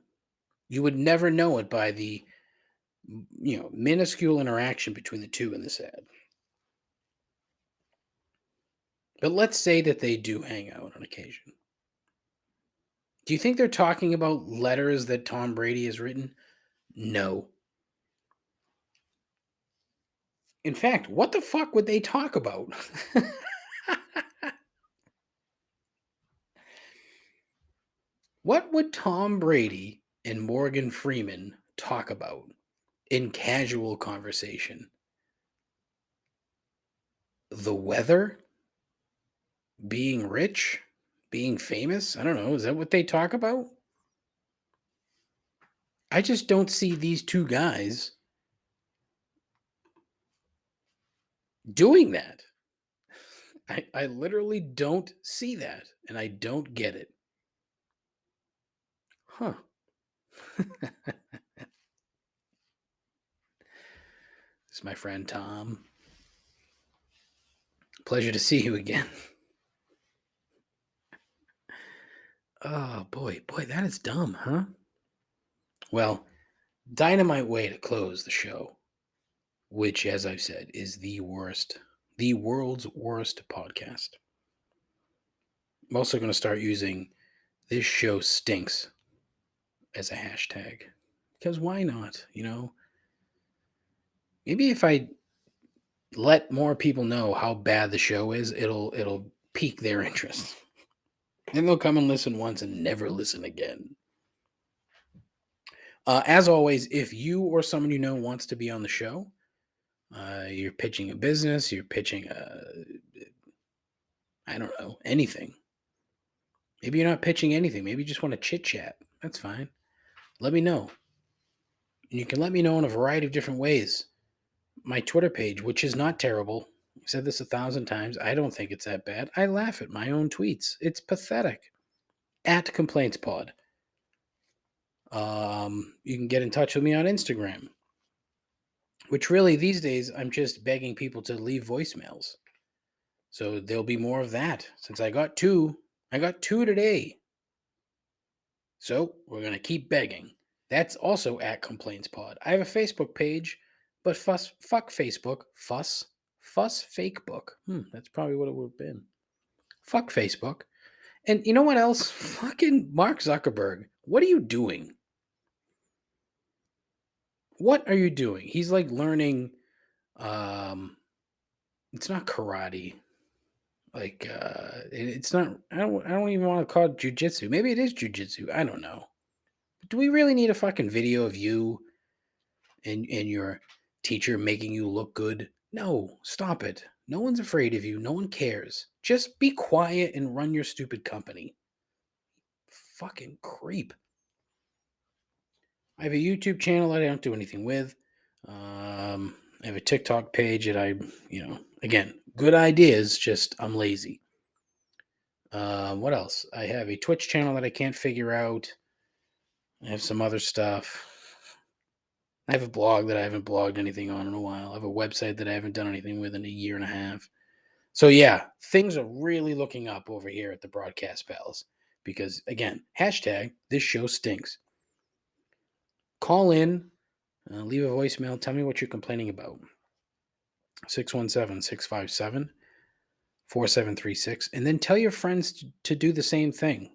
You would never know it by the minuscule interaction between the two in this ad. But let's say that they do hang out on occasion. Do you think they're talking about letters that Tom Brady has written? No. In fact, what the fuck would they talk about? What would Tom Brady and Morgan Freeman talk about in casual conversation? The weather? Being rich? Being famous? I don't know. Is that what they talk about? I just don't see these two guys doing that. I literally don't see that, and I don't get it. Huh. This is my friend Tom. Pleasure to see you again. Oh, boy, that is dumb, huh? Well, dynamite way to close the show, which, as I've said, is the world's worst podcast. I'm also going to start using "this show stinks" as a hashtag, because why not? Maybe if I let more people know how bad the show is, it'll pique their interest. And they'll come and listen once and never listen again. As always, if you or someone you know wants to be on the show, you're pitching a business, you're pitching I don't know, anything. Maybe you're not pitching anything. Maybe you just want to chit chat. That's fine. Let me know. And you can let me know in a variety of different ways. My Twitter page, which is not terrible. I've said this 1,000 times. I don't think it's that bad. I laugh at my own tweets. It's pathetic. At Complaints Pod. You can get in touch with me on Instagram, which really these days I'm just begging people to leave voicemails. So there'll be more of that since I got two. I got two today. So we're going to keep begging. That's also at Complaints Pod. I have a Facebook page, but fuck Facebook. Fuss. Fuss Fake Book. That's probably what it would have been. Fuck Facebook. And you know what else? Fucking Mark Zuckerberg. What are you doing? What are you doing? He's like learning it's not karate. Like it's not I don't even want to call it jujitsu. Maybe it is jujitsu. I don't know. Do we really need a fucking video of you and your teacher making you look good? No, stop it. No one's afraid of you. No one cares. Just be quiet and run your stupid company. Fucking creep. I have a YouTube channel that I don't do anything with. I have a TikTok page that I, again, good ideas, just I'm lazy. What else? I have a Twitch channel that I can't figure out. I have some other stuff. I have a blog that I haven't blogged anything on in a while. I have a website that I haven't done anything with in a year and a half. So yeah, things are really looking up over here at the Broadcast Pals. Because again, hashtag this show stinks. Call in, leave a voicemail, tell me what you're complaining about. 617-657-4736. And then tell your friends to do the same thing.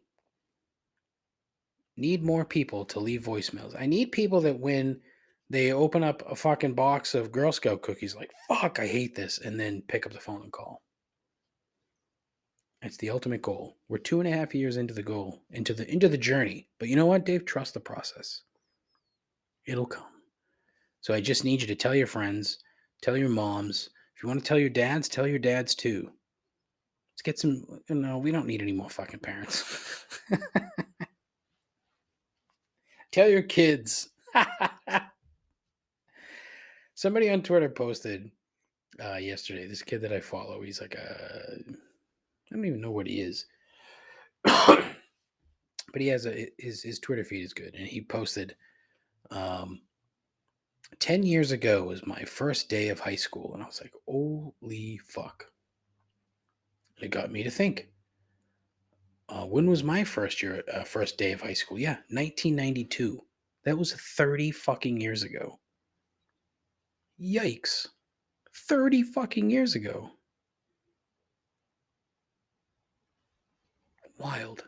Need more people to leave voicemails. I need people that when they open up a fucking box of Girl Scout cookies, like, fuck, I hate this, and then pick up the phone and call. It's the ultimate goal. We're 2.5 years into the goal, into the journey. But you know what, Dave? Trust the process. It'll come. So I just need you to tell your friends, tell your moms. If you want to tell your dads too. Let's get some. No, we don't need any more fucking parents. Tell your kids. Somebody on Twitter posted yesterday, this kid that I follow, he's like I don't even know what he is. But he has his Twitter feed is good. And he posted 10 years ago was my first day of high school. And I was like, holy fuck. It got me to think. When was my first day of high school? Yeah, 1992. That was 30 fucking years ago. Yikes. 30 fucking years ago. Wild.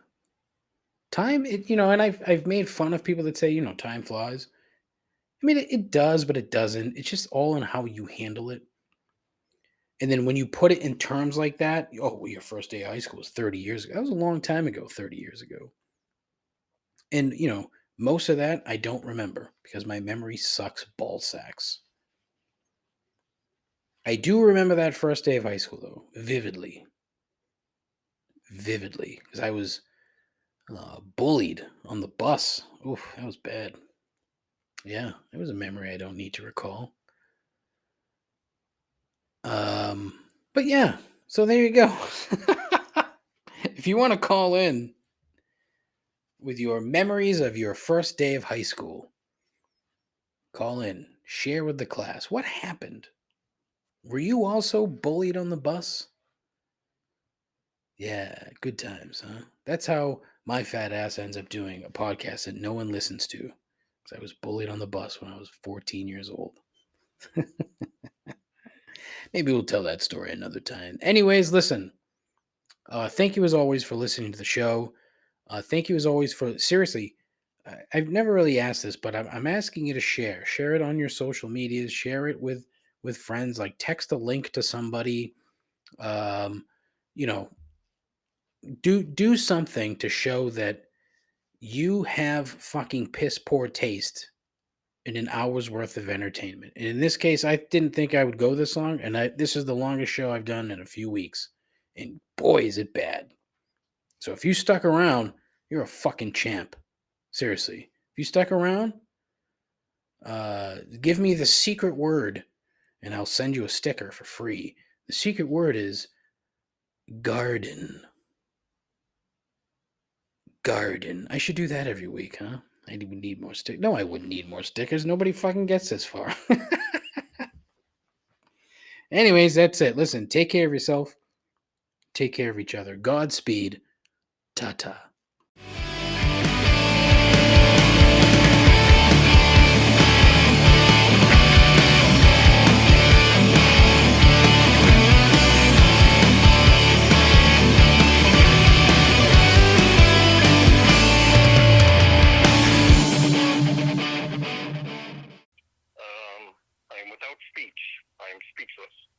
Time, and I've made fun of people that say, time flies. I mean, it does, but it doesn't. It's just all in how you handle it. And then when you put it in terms like that, your first day of high school was 30 years ago. That was a long time ago, 30 years ago. And, most of that I don't remember because my memory sucks ball sacks. I do remember that first day of high school, though, vividly. Vividly. Because I was bullied on the bus. Oof, that was bad. Yeah, it was a memory I don't need to recall. But yeah, so there you go. If you want to call in with your memories of your first day of high school, call in, share with the class. What happened? Were you also bullied on the bus? Yeah, good times, huh? That's how my fat ass ends up doing a podcast that no one listens to. Because I was bullied on the bus when I was 14 years old. Maybe we'll tell that story another time. Anyways, listen. Thank you as always for listening to the show. Thank you as always for, seriously, I've never really asked this, but I'm asking you to share. Share it on your social medias. Share it with friends. Like text a link to somebody. Do something to show that you have fucking piss poor taste in an hour's worth of entertainment. And in this case, I didn't think I would go this long, and this is the longest show I've done in a few weeks. And boy, is it bad. So if you stuck around, you're a fucking champ. Seriously. If you stuck around, give me the secret word, and I'll send you a sticker for free. The secret word is garden. Garden. I should do that every week, huh? I would need more stickers. No, I wouldn't need more stickers. Nobody fucking gets this far. Anyways, that's it. Listen, take care of yourself. Take care of each other. Godspeed. Ta-ta.